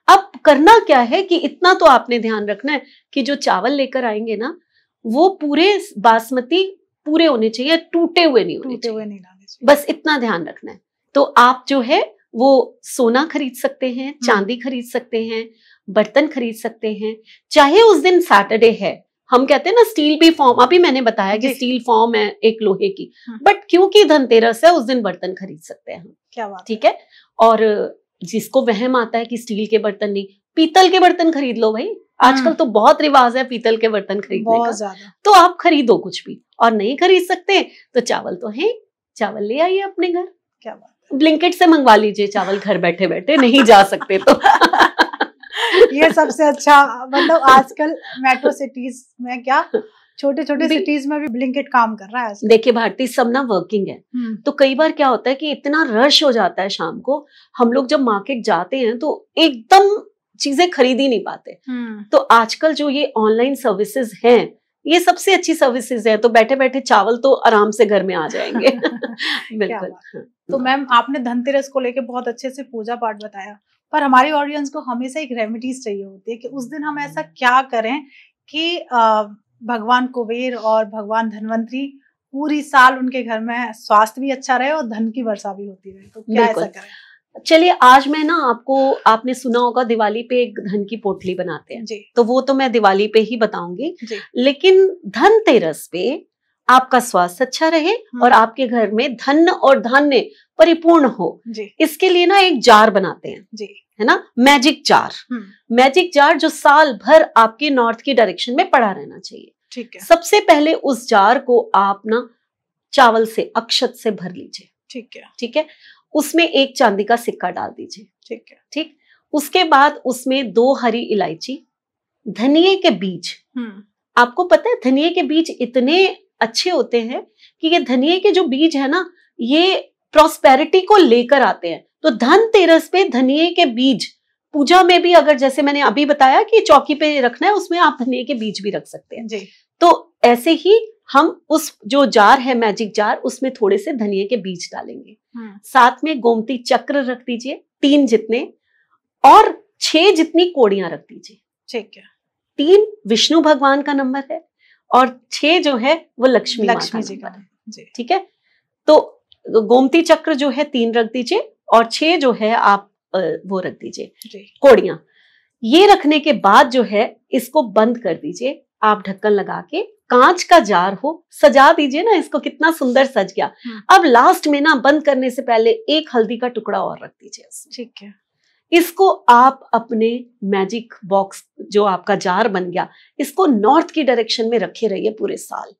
अब करना क्या है कि इतना तो आपने ध्यान रखना है कि जो चावल लेकर आएंगे ना, वो पूरे बासमती पूरे होने चाहिए, टूटे हुए नहीं होने चाहिए। बस इतना ध्यान रखना है। तो आप जो है वो सोना खरीद सकते हैं, चांदी खरीद सकते हैं, बर्तन खरीद सकते हैं, चाहे उस दिन सैटरडे है। हम कहते हैं ना स्टील भी फॉर्म, अभी मैंने बताया कि स्टील फॉर्म है एक लोहे की, बट क्योंकि धनतेरस है उस दिन बर्तन खरीद सकते हैं हम। क्या बात, ठीक है। और जिसको वहम आता है कि स्टील के बर्तन नहीं, पीतल के बर्तन खरीद लो भाई। आजकल तो बहुत रिवाज है पीतल के बर्तन खरीदने का, तो आप खरीदो कुछ भी। और नहीं खरीद सकते तो चावल तो है, चावल ले आइए अपने घर। क्या बात, ब्लिंकिट से मंगवा लीजिए चावल घर बैठे बैठे, नहीं जा सकते तो ये सबसे अच्छा, मतलब आजकल मेट्रो सिटीज में क्या, छोटे छोटे सिटीज में भी ब्लिंकिट काम कर रहा है। देखिए भारती, सब ना वर्किंग है, तो कई बार क्या होता है कि इतना रश हो जाता है शाम को, हम लोग जब मार्केट जाते हैं तो एकदम चीजें खरीद ही नहीं पाते। तो आजकल जो ये ऑनलाइन सर्विसेज हैं, ये सबसे अच्छी सर्विसेज है, तो बैठे बैठे चावल तो आराम से घर में आ जाएंगे। बिल्कुल। तो मैम, आपने धनतेरस को लेके बहुत अच्छे से पूजा पाठ बताया, पर हमारी ऑडियंस को हमेशा एक रेमेडीज चाहिए होती है कि उस दिन हम ऐसा क्या करें कि भगवान कुबेर और भगवान धनवंतरी पूरी साल उनके घर में स्वास्थ्य भी अच्छा रहे और धन की वर्षा भी होती रहे। तो क्या ऐसा करें? चलिए, आज मैं ना आपको, आपने सुना होगा दिवाली पे एक धन की पोटली बनाते हैं जी, तो वो तो मैं दिवाली पे ही बताऊंगी, लेकिन धनतेरस पे आपका स्वास्थ्य अच्छा रहे और आपके घर में धन और धान्य परिपूर्ण हो, इसके लिए ना एक जार बनाते हैं जी, है ना, मैजिक जार। मैजिक जार जो साल भर आपके नॉर्थ की डायरेक्शन में पड़ा रहना चाहिए। ठीक है। सबसे पहले उस जार को आप ना चावल से, अक्षत से भर लीजिए। ठीक है। ठीक है। उसमें एक चांदी का सिक्का डाल दीजिए। ठीक है। ठीक। उसके बाद उसमें 2 हरी इलायची, धनिये के बीज, आपको पता है धनिये के बीज इतने अच्छे होते हैं कि ये धनिये के जो बीज है ना, ये प्रॉस्पेरिटी को लेकर आते हैं। तो धनतेरस पे धनिये के बीज पूजा में भी, अगर जैसे मैंने अभी बताया कि चौकी पे रखना है, उसमें आप धनिये के बीज भी रख सकते हैं जी। तो ऐसे ही हम उस जो जार है मैजिक जार, उसमें थोड़े से धनिये के बीज डालेंगे, साथ में गोमती चक्र रख दीजिए 3 जितने, और 6 जितनी कोड़ियां रख दीजिए। ठीक है। 3 विष्णु भगवान का नंबर है और 6 जो है वो लक्ष्मी जी का है। ठीक है। तो गोमती चक्र जो है 3 रख दीजिए और 6 जो है आप वो रख दीजिए कोड़ियां। ये रखने के बाद जो है इसको बंद कर दीजिए, आप ढक्कन लगा के, कांच का जार हो, सजा दीजिए ना इसको, कितना सुंदर सज गया। अब लास्ट में ना बंद करने से पहले 1 हल्दी का टुकड़ा और रख दीजिए। ठीक है। इसको आप अपने मैजिक बॉक्स, जो आपका जार बन गया, इसको नॉर्थ की डायरेक्शन में रखे रहिए पूरे साल।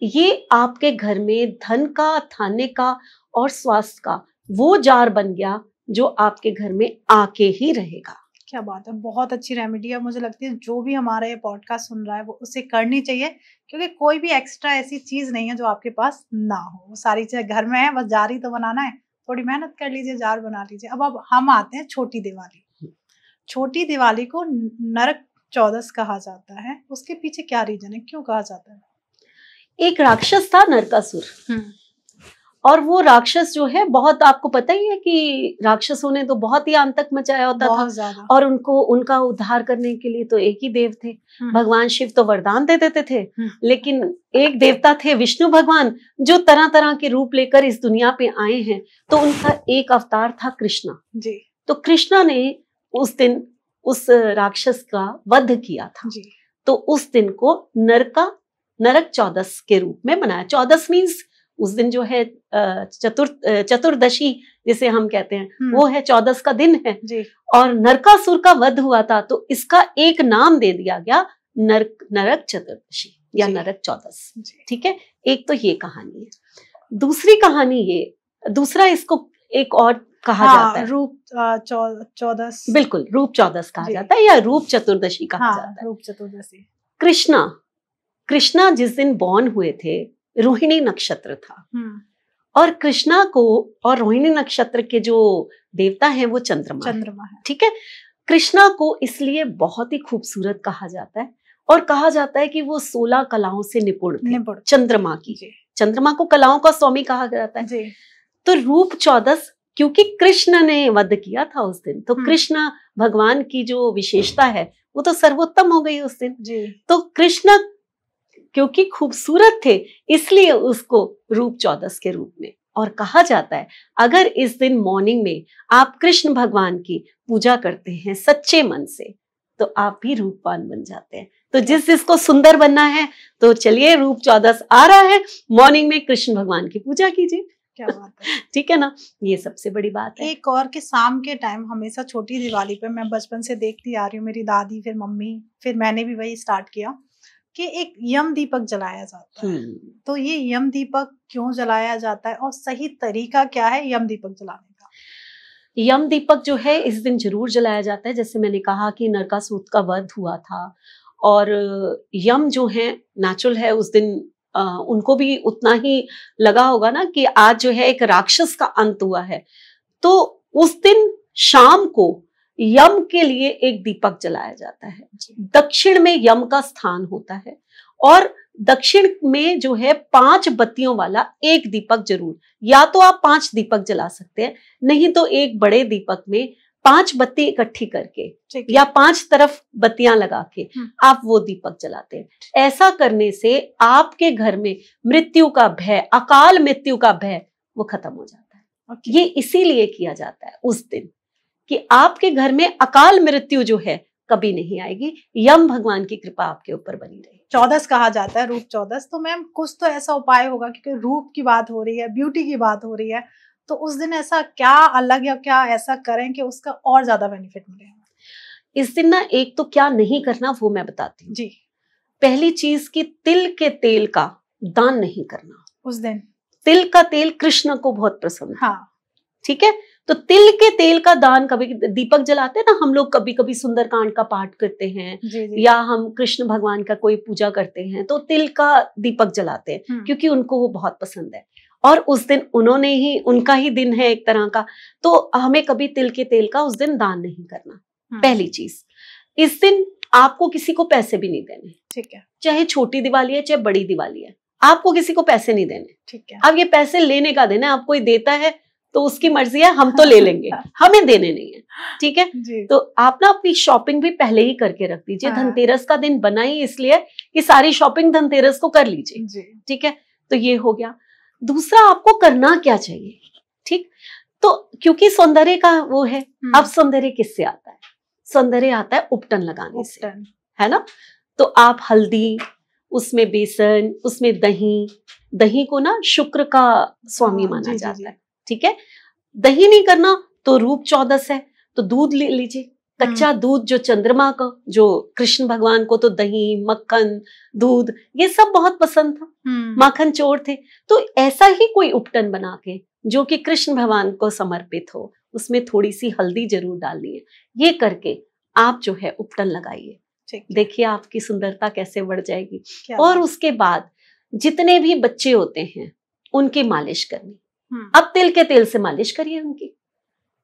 ये आपके घर में धन का, थाने का और स्वास्थ्य का वो जार बन गया जो आपके घर में आके ही रहेगा। क्या बात है, बहुत अच्छी रेमेडी है। मुझे लगती है जो भी हमारा ये पॉडकास्ट सुन रहा है वो उसे करनी चाहिए, क्योंकि कोई भी एक्स्ट्रा ऐसी चीज नहीं है जो आपके पास ना हो, वो सारी चीजें घर में है, बस जार ही तो बनाना है, थोड़ी मेहनत कर लीजिए, जार बना लीजिए। अब हम आते हैं छोटी दिवाली। छोटी दिवाली को नरक चौदस कहा जाता है, उसके पीछे क्या रीजन है, क्यों कहा जाता है? एक राक्षस था नरकासुर, और वो राक्षस जो है, बहुत आपको पता ही है कि राक्षसों ने तो बहुत ही आतंक मचाया होता था, और उनका उद्धार करने के लिए तो एक ही देव थे, भगवान शिव तो वरदान दे देते थे, लेकिन एक देवता थे विष्णु भगवान, जो तरह तरह के रूप लेकर इस दुनिया पे आए हैं। तो उनका एक अवतार था कृष्णा जी। तो कृष्णा ने उस दिन उस राक्षस का वध किया था जी। तो उस दिन को नरक चौदस के रूप में मनाया। चौदस मीन्स उस दिन जो है चतुर्दशी जिसे हम कहते हैं, वो है, चौदस का दिन है जी। और नरकासुर का वध हुआ था, तो इसका एक नाम दे दिया गया नरक चतुर्दशी या नरक चौदस। ठीक है। एक तो ये कहानी है। दूसरी कहानी ये, दूसरा इसको एक और कहा जाता है, रूप चौदस। बिल्कुल, रूप चौदस कहा जाता है या रूप चतुर्दशी कहा जाता है। रूप चतुर्दशी। कृष्णा जिस दिन बॉर्न हुए थे, रोहिणी नक्षत्र था, और कृष्णा को, और रोहिणी नक्षत्र के जो देवता हैं वो चंद्रमा है। ठीक है। कृष्णा को इसलिए बहुत ही खूबसूरत कहा जाता है, और कहा जाता है कि वो 16 कलाओं से निपुण चंद्रमा की। चंद्रमा को कलाओं का स्वामी कहा जाता है। तो रूप चौदस, क्योंकि कृष्ण ने वध किया था उस दिन, तो कृष्ण भगवान की जो विशेषता है वो तो सर्वोत्तम हो गई उस दिन जी। तो कृष्ण क्योंकि खूबसूरत थे, इसलिए उसको रूप चौदस के रूप में, और कहा जाता है अगर इस दिन मॉर्निंग में आप कृष्ण भगवान की पूजा करते हैं सच्चे मन से, तो आप भी रूपवान बन जाते हैं। तो जिसको सुंदर बनना है, तो चलिए रूप चौदस आ रहा है, मॉर्निंग में कृष्ण भगवान की पूजा कीजिए। क्या बात है। ठीक है ना, ये सबसे बड़ी बात है। एक और कि शाम के टाइम हमेशा छोटी दिवाली पे, मैं बचपन से देखती आ रही हूँ, मेरी दादी, फिर मम्मी, फिर मैंने भी वही स्टार्ट किया, कि एक यम दीपक जलाया जाता है। तो ये यम दीपक क्यों जलाया जाता है और सही तरीका क्या है यम दीपक जलाने का? यम दीपक जो है इस दिन जरूर जलाया जाता है। जैसे मैंने कहा कि नरकासुर का वध हुआ था और यम जो है नेचुरल है, उस दिन उनको भी उतना ही लगा होगा ना कि आज जो है एक राक्षस का अंत हुआ है। तो उस दिन शाम को यम के लिए एक दीपक जलाया जाता है। दक्षिण में यम का स्थान होता है और दक्षिण में जो है 5 बत्तियों वाला एक दीपक जरूर, या तो आप 5 दीपक जला सकते हैं, नहीं तो एक बड़े दीपक में 5 बत्ती इकट्ठी करके या 5 तरफ बत्तियां लगा के आप वो दीपक जलाते हैं। ऐसा करने से आपके घर में मृत्यु का भय, अकाल मृत्यु का भय वो खत्म हो जाता है। ये इसीलिए किया जाता है उस दिन कि आपके घर में अकाल मृत्यु जो है कभी नहीं आएगी, यम भगवान की कृपा आपके ऊपर बनी रही। 14 कहा जाता है, रूप 14। तो मैम कुछ तो ऐसा उपाय होगा, क्योंकि रूप की बात हो रही है, ब्यूटी की बात हो रही है, तो उस दिन ऐसा क्या अलग या क्या ऐसा करें कि उसका और ज्यादा बेनिफिट मिले? इस दिन ना एक तो क्या नहीं करना वो मैं बताती हूँ जी। पहली चीज कि तिल के तेल का दान नहीं करना उस दिन। तिल का तेल कृष्ण को बहुत पसंद। हाँ ठीक है, तो तिल के तेल का दान, कभी दीपक जलाते हैं ना हम लोग, कभी कभी सुंदरकांड का पाठ करते हैं जी। या हम कृष्ण भगवान का कोई पूजा करते हैं तो तिल का दीपक जलाते हैं क्योंकि उनको वो बहुत पसंद है और उस दिन उन्होंने ही, उनका ही दिन है एक तरह का, तो हमें कभी तिल के तेल का उस दिन दान नहीं करना। पहली चीज, इस दिन आपको किसी को पैसे भी नहीं देने। ठीक है, चाहे छोटी दिवाली है चाहे बड़ी दिवाली है, आपको किसी को पैसे नहीं देने। ठीक है, अब ये पैसे लेने का देना, आप कोई देता है तो उसकी मर्जी है, हम तो ले लेंगे, हमें देने नहीं है। ठीक है, तो आप ना अपनी शॉपिंग भी पहले ही करके रख दीजिए। धनतेरस का दिन बना ही इसलिए कि सारी शॉपिंग धनतेरस को कर लीजिए। ठीक है, तो ये हो गया। दूसरा, आपको करना क्या चाहिए? ठीक, तो क्योंकि सौंदर्य का वो है, अब सौंदर्य किससे आता है? सौंदर्य आता है उपटन लगाने से, है ना। तो आप हल्दी, उसमें बेसन, उसमें दही, दही को ना शुक्र का स्वामी माना जाता है। ठीक है, दही नहीं करना तो रूप 14 है तो दूध ले लीजिए, कच्चा दूध, जो चंद्रमा का, जो कृष्ण भगवान को तो दही, मक्खन, दूध ये सब बहुत पसंद था, माखन चोर थे। तो ऐसा ही कोई उपटन बना के जो कि कृष्ण भगवान को समर्पित हो, उसमें थोड़ी सी हल्दी जरूर डालनी है। ये करके आप जो है उपटन लगाइए, देखिए आपकी सुंदरता कैसे बढ़ जाएगी। और उसके बाद जितने भी बच्चे होते हैं उनकी मालिश करनी। अब तिल के तेल से मालिश करिए उनकी,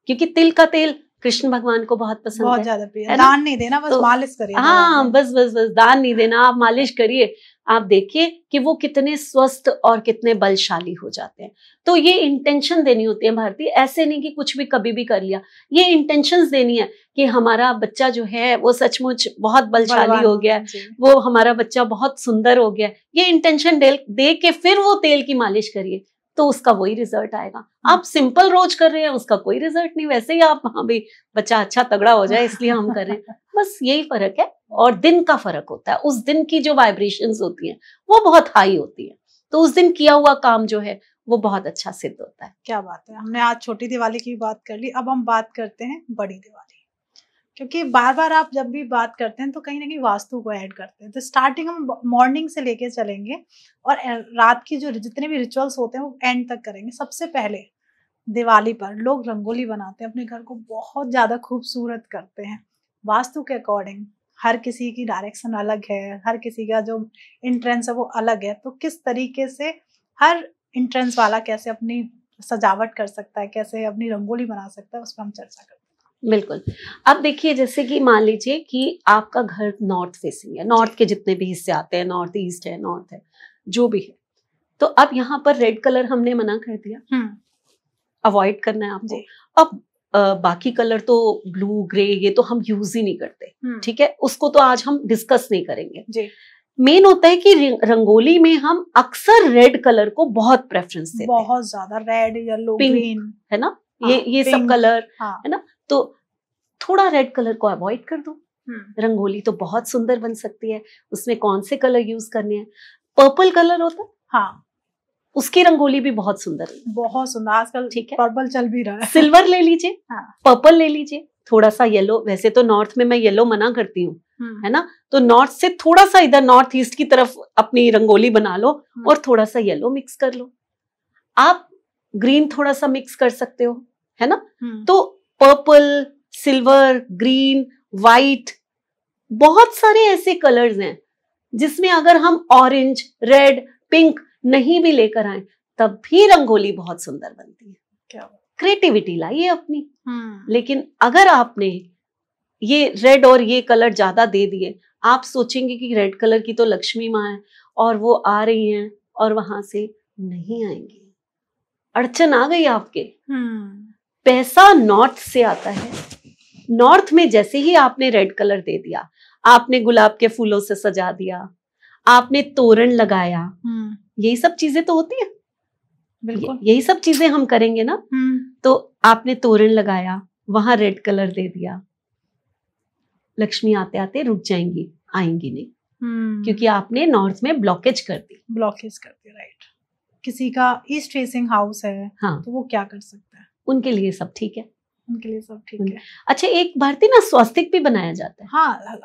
क्योंकि तिल का तेल कृष्ण भगवान को बहुत पसंद बहुत ज्यादा प्रिय है। दान नहीं देना, बस मालिश करिए। हाँ, बस बस बस दान नहीं देना, आप मालिश करिए। आप देखिए कि वो कितने स्वस्थ और कितने बलशाली हो जाते हैं। तो ये इंटेंशन देनी होती है भारती, ऐसे नहीं कि कुछ भी कभी भी कर लिया। ये इंटेंशंस देनी है कि हमारा बच्चा जो है वो सचमुच बहुत बलशाली हो गया, वो हमारा बच्चा बहुत सुंदर हो गया। ये इंटेंशन दे के फिर वो तेल की मालिश करिए तो उसका वही रिजल्ट आएगा। आप सिंपल रोज कर रहे हैं, उसका कोई रिजल्ट नहीं। वैसे ही आप, हाँ भाई बच्चा अच्छा तगड़ा हो जाए इसलिए हम कर रहे हैं, बस यही फर्क है। और दिन का फर्क होता है, उस दिन की जो वाइब्रेशंस होती हैं वो बहुत हाई होती है, तो उस दिन किया हुआ काम जो है वो बहुत अच्छा सिद्ध होता है। क्या बात है, हमने आज छोटी दिवाली की बात कर ली, अब हम बात करते हैं बड़ी दिवाली। क्योंकि बार बार आप जब भी बात करते हैं तो कहीं ना कहीं वास्तु को ऐड करते हैं। तो स्टार्टिंग हम मॉर्निंग से लेके चलेंगे और रात की जो जितने भी रिचुअल्स होते हैं वो एंड तक करेंगे। सबसे पहले दिवाली पर लोग रंगोली बनाते हैं, अपने घर को बहुत ज्यादा खूबसूरत करते हैं वास्तु के अकॉर्डिंग। हर किसी की डायरेक्शन अलग है, हर किसी का जो एंट्रेंस है वो अलग है। तो किस तरीके से हर एंट्रेंस वाला कैसे अपनी सजावट कर सकता है, कैसे अपनी रंगोली बना सकता है, उस पर हम चर्चा करते हैं। बिल्कुल। अब देखिए, जैसे कि मान लीजिए कि आपका घर नॉर्थ फेसिंग है, नॉर्थ के जितने भी हिस्से आते हैं, नॉर्थ ईस्ट है, नॉर्थ है, जो भी है, तो अब यहाँ पर रेड कलर हमने मना कर दिया, अवॉइड करना है आपको। अब बाकी कलर तो ब्लू, ग्रे, ये तो हम यूज ही नहीं करते। ठीक है, उसको तो आज हम डिस्कस नहीं करेंगे। मेन होता है कि रंगोली में हम अक्सर रेड कलर को बहुत प्रेफरेंस देते हैं, बहुत ज्यादा। रेड, येलो, ग्रीन, है ना, ये सब कलर है ना। तो थोड़ा रेड कलर को अवॉइड कर दो, रंगोली तो बहुत सुंदर बन सकती है। उसमें कौन से कलर यूज करने हैं? पर्पल कलर होता है, हाँ, उसकी रंगोली भी बहुत सुंदर है, बहुत सुंदर। आजकल ठीक है, पर्पल चल भी रहा है। सिल्वर ले लीजिए, हाँ, पर्पल ले लीजिए, थोड़ा सा येलो। वैसे तो नॉर्थ में मैं येलो मना करती हूँ, है ना। तो नॉर्थ से थोड़ा सा इधर नॉर्थ ईस्ट की तरफ अपनी रंगोली बना लो और थोड़ा सा येलो मिक्स कर लो। आप ग्रीन थोड़ा सा मिक्स कर सकते हो, है ना। तो पर्पल, सिल्वर, ग्रीन, वाइट, बहुत सारे ऐसे कलर्स हैं जिसमें अगर हम ऑरेंज, रेड, पिंक नहीं भी लेकर आए तब भी रंगोली बहुत सुंदर बनती है। क्या क्रिएटिविटी लाइए अपनी। लेकिन अगर आपने ये रेड और ये कलर ज्यादा दे दिए, आप सोचेंगे कि रेड कलर की तो लक्ष्मी माँ है और वो आ रही हैं और वहां से नहीं आएंगी, अड़चन आ गई आपके। पैसा नॉर्थ से आता है। नॉर्थ में जैसे ही आपने रेड कलर दे दिया, आपने गुलाब के फूलों से सजा दिया, आपने तोरण लगाया, यही सब चीजें तो होती है। बिल्कुल यही सब चीजें हम करेंगे ना। तो आपने तोरण लगाया, वहां रेड कलर दे दिया, लक्ष्मी आते आते रुक जाएंगी, आएंगी नहीं, क्योंकि आपने नॉर्थ में ब्लॉकेज कर दी। राइट। किसी का ईस्ट फेसिंग हाउस है, हाँ, तो वो क्या कर सकता है? उनके लिए सब ठीक है। उनके लिए सब ठीक है। अच्छा, एक भारती ना स्वास्तिक भी बनाया जाता है। हाँ,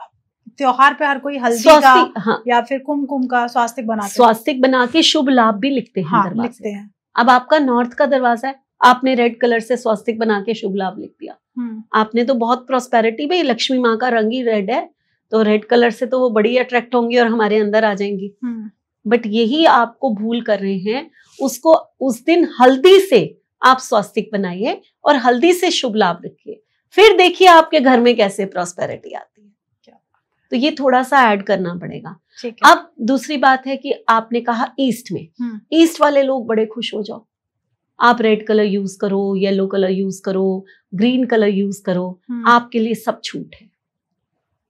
त्योहार पे हर कोई हल्दी का, हाँ, या फिर कुमकुम का स्वास्तिक बनाते हैं। स्वास्तिक बना के शुभ लाभ भी लिखते हैं। हाँ, लिखते हैं। अब आपका नॉर्थ का दरवाजा है, आपने रेड कलर से स्वास्तिक बना के शुभ लाभ लिख दिया, आपने तो बहुत प्रॉस्पेरिटी। भाई लक्ष्मी माँ का रंग ही रेड है, तो रेड कलर से तो वो बड़ी अट्रैक्ट होंगी और हमारे अंदर आ जाएंगी। बट यही आपको भूल कर रहे हैं। उसको उस दिन हल्दी से आप स्वास्तिक बनाइए और हल्दी से शुभ लाभ रखिए, फिर देखिए आपके घर में कैसे प्रॉस्पेरिटी आती है। तो ये थोड़ा सा ऐड करना पड़ेगा। अब दूसरी बात है कि आपने कहा ईस्ट में, ईस्ट वाले लोग बड़े खुश हो जाओ, आप रेड कलर यूज करो, येलो कलर यूज करो, ग्रीन कलर यूज करो, आपके लिए सब छूट है।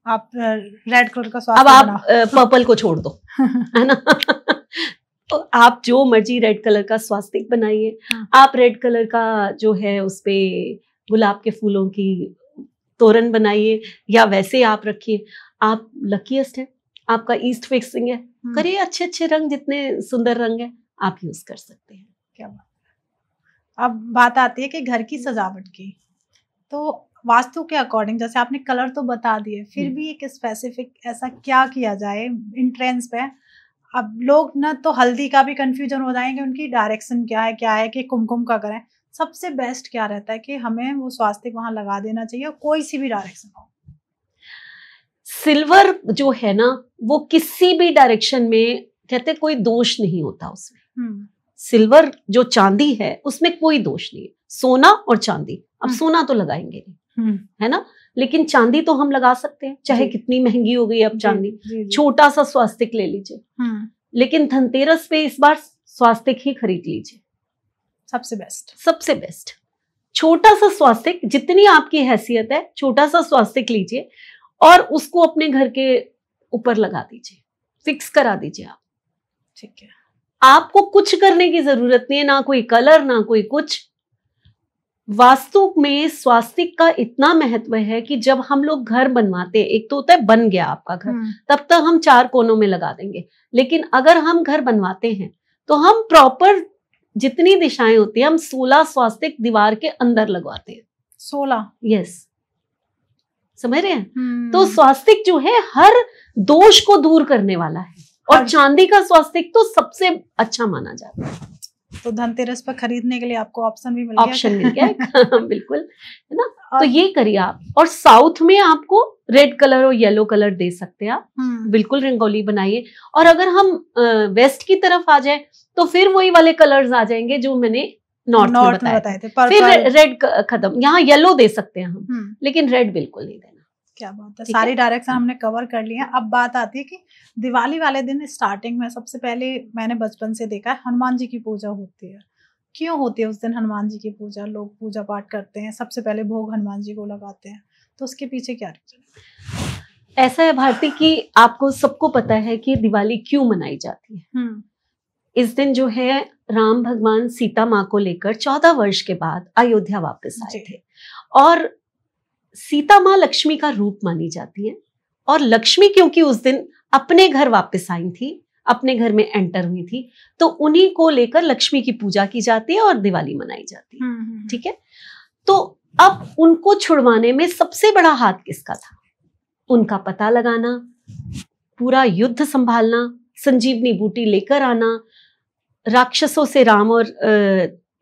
आप रेड कलर का स्वास्तिक, अब आप पर्पल को छोड़ दो, है ना। तो आप जो मर्जी रेड कलर का स्वास्तिक बनाइए। आप रेड कलर का जो है उस पे गुलाब के फूलों की तोरण बनाइए, या वैसे आप रखिए। आप लकीएस्ट है, आपका ईस्ट फेसिंग है, करिए अच्छे अच्छे रंग, जितने सुंदर रंग है आप यूज कर सकते हैं। क्या बात। अब बात आती है कि घर की सजावट की, तो वास्तु के अकॉर्डिंग, जैसे आपने कलर तो बता दिए, फिर भी एक स्पेसिफिक ऐसा क्या किया जाए एंट्रेंस पे। अब लोग ना तो हल्दी का भी कंफ्यूजन हो जाएंगे, उनकी डायरेक्शन क्या है कि कुमकुम का करें। सबसे बेस्ट क्या रहता है कि हमें वो स्वास्तिक वहां लगा देना चाहिए, कोई सी भी डायरेक्शन हो। सिल्वर जो है ना, वो किसी भी डायरेक्शन में कहते कोई दोष नहीं होता उसमें। सिल्वर जो चांदी है उसमें कोई दोष नहीं है। सोना और चांदी, अब सोना तो लगाएंगे नहीं, है ना, लेकिन चांदी तो हम लगा सकते हैं, चाहे कितनी महंगी हो गई अब चांदी। छोटा सा स्वास्तिक ले लीजिए, लेकिन धनतेरस पे इस बार स्वास्तिक ही खरीद लीजिए, सबसे बेस्ट। सबसे बेस्ट छोटा सा स्वास्तिक, जितनी आपकी हैसियत है छोटा सा स्वास्तिक लीजिए और उसको अपने घर के ऊपर लगा दीजिए, फिक्स करा दीजिए आप। ठीक है, आपको कुछ करने की जरूरत नहीं है, ना कोई कलर ना कोई कुछ। वास्तु में स्वास्तिक का इतना महत्व है कि जब हम लोग घर बनवाते हैं, एक तो होता है बन गया आपका घर, तब तक हम 4 कोनों में लगा देंगे, लेकिन अगर हम घर बनवाते हैं तो हम प्रॉपर जितनी दिशाएं होती है, हम 16 स्वास्तिक दीवार के अंदर लगवाते हैं। 16? यस, समझ रहे हैं। तो स्वास्तिक जो है हर दोष को दूर करने वाला है, और चांदी का स्वास्तिक तो सबसे अच्छा माना जाता है। तो धनतेरस पर खरीदने के लिए आपको ऑप्शन भी मिल गया। ऑप्शन मिल गया बिल्कुल, है ना। तो ये करिए आप। और साउथ में आपको रेड कलर और येलो कलर दे सकते हैं आप, बिल्कुल रंगोली बनाइए। और अगर हम वेस्ट की तरफ आ जाए तो फिर वही वाले कलर्स आ जाएंगे जो मैंने नॉर्थ में बताए थे। फिर रेड खत्म, यहाँ येलो दे सकते हैं हम, लेकिन रेड बिल्कुल नहीं देना। क्या बात है, सारी डायरेक्शन हमने कवर कर ली है। अब बात आती है कि दिवाली वाले दिन स्टार्टिंग में सबसे पहले मैंने बचपन से देखा है हनुमान जी की पूजा होती है। क्यों होती है उस दिन हनुमान जी की पूजा? लोग पूजा पाठ करते हैं, सबसे पहले भोग हनुमान जी को लगाते हैं, तो उसके पीछे क्या रीजन है? ऐसा है भारती कि आपको सबको पता है कि दिवाली क्यों मनाई जाती है। इस दिन जो है राम भगवान सीता माँ को लेकर 14 वर्ष के बाद अयोध्या वापस आए थे, और सीता माँ लक्ष्मी का रूप मानी जाती है। और लक्ष्मी क्योंकि उस दिन अपने घर वापस आई थी, अपने घर में एंटर हुई थी, तो उन्हीं को लेकर लक्ष्मी की पूजा की जाती है और दिवाली मनाई जाती है। ठीक है, तो अब उनको छुड़वाने में सबसे बड़ा हाथ किसका था? उनका पता लगाना, पूरा युद्ध संभालना, संजीवनी बूटी लेकर आना, राक्षसों से राम और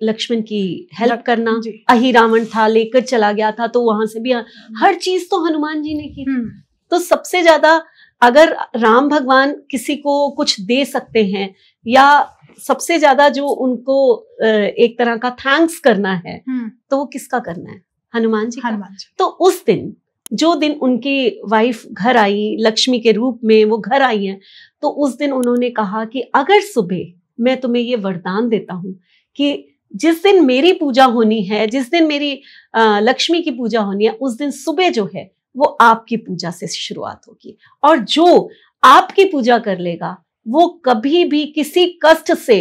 लक्ष्मण की हेल्प करना। अहि रावण था, लेकर चला गया था, तो वहां से भी हर चीज तो हनुमान जी ने की। तो सबसे ज्यादा अगर राम भगवान किसी को कुछ दे सकते हैं या सबसे ज्यादा जो उनको एक तरह का थैंक्स करना है, तो वो किसका करना है? हनुमान जी का। तो उस दिन, जो दिन उनकी वाइफ घर आई, लक्ष्मी के रूप में वो घर आई हैं, तो उस दिन उन्होंने कहा कि अगर सुबह मैं तुम्हें ये वरदान देता हूं कि जिस दिन मेरी पूजा होनी है, जिस दिन मेरी लक्ष्मी की पूजा होनी है, उस दिन सुबह जो है वो आपकी पूजा से शुरुआत होगी, और जो आपकी पूजा कर लेगा वो कभी भी किसी कष्ट से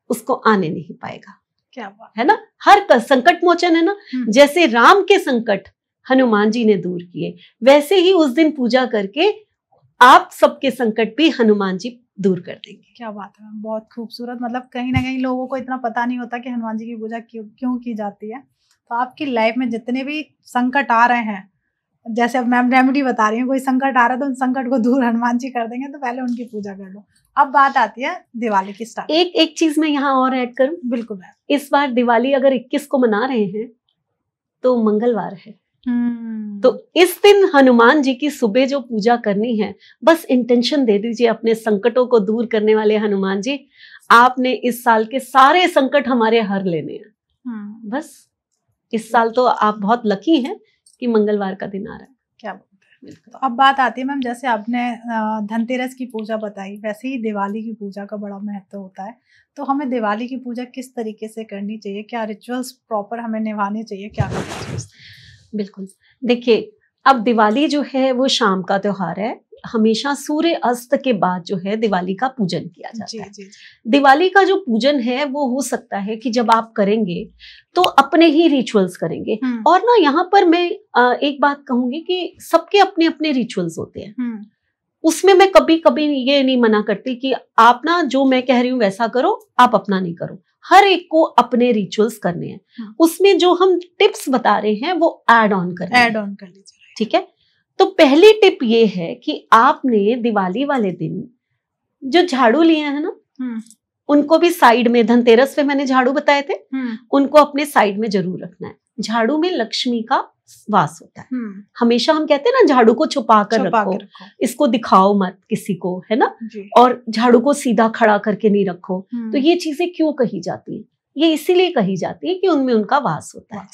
उसको आने नहीं पाएगा। क्या बात है ना? हर संकट मोचन है ना। जैसे राम के संकट हनुमान जी ने दूर किए, वैसे ही उस दिन पूजा करके आप सबके संकट भी हनुमान जी दूर कर देंगे। क्या बात है, बहुत खूबसूरत। मतलब कहीं ना कहीं लोगों को इतना पता नहीं होता कि हनुमान जी की पूजा क्यों की जाती है। तो आपकी लाइफ में जितने भी संकट आ रहे हैं, जैसे अब मैम रेमेडी बता रही हैं, कोई संकट आ रहा है तो उन संकट को दूर हनुमान जी कर देंगे, तो पहले उनकी पूजा कर लो। अब बात आती है दिवाली की स्टार्ट। एक चीज मैं यहाँ और ऐड करूं। बिल्कुल मैम। इस बार दिवाली अगर 21 को मना रहे हैं तो मंगलवार है। तो इस दिन हनुमान जी की सुबह जो पूजा करनी है, बस इंटेंशन दे दीजिए अपने संकटों को दूर करने वाले हनुमान जी, आपने इस साल के सारे संकट हमारे हर लेने हैं। बस इस साल तो आप बहुत लकी हैं कि मंगलवार का दिन आ रहा है। क्या बात है। तो अब बात आती है मैम, जैसे आपने धनतेरस की पूजा बताई, वैसे ही दिवाली की पूजा का बड़ा महत्व होता है। तो हमें दिवाली की पूजा किस तरीके से करनी चाहिए? क्या रिचुअल्स प्रॉपर हमें निभाने चाहिए? क्या करना चाहिए? बिल्कुल, देखिए अब दिवाली जो है वो शाम का त्योहार है। हमेशा सूर्य अस्त के बाद जो है दिवाली का पूजन किया जाता है। जी। दिवाली का जो पूजन है वो हो सकता है कि जब आप करेंगे तो अपने ही रिचुअल्स करेंगे। और ना यहाँ पर मैं एक बात कहूंगी कि सबके अपने अपने रिचुअल्स होते हैं। उसमें मैं कभी कभी ये नहीं मना करती कि आप ना जो मैं कह रही हूँ वैसा करो, आप अपना नहीं करो। हर एक को अपने रिचुअल्स करने हैं। उसमें जो हम टिप्स बता रहे हैं वो ऐड ऑन कर लीजिए। ठीक है? तो पहली टिप ये है कि आपने दिवाली वाले दिन जो झाड़ू लिए हैं ना, उनको भी साइड में, धनतेरस पे मैंने झाड़ू बताए थे, उनको अपने साइड में जरूर रखना है। झाड़ू में लक्ष्मी का वास होता है। हमेशा हम कहते हैं ना, झाड़ू को छुपा कर रखो, इसको दिखाओ मत किसी को, है ना? और झाड़ू को सीधा खड़ा करके नहीं रखो। तो ये चीजें क्यों कही जाती है? ये इसीलिए कही जाती है कि उनमें उनका वास होता है।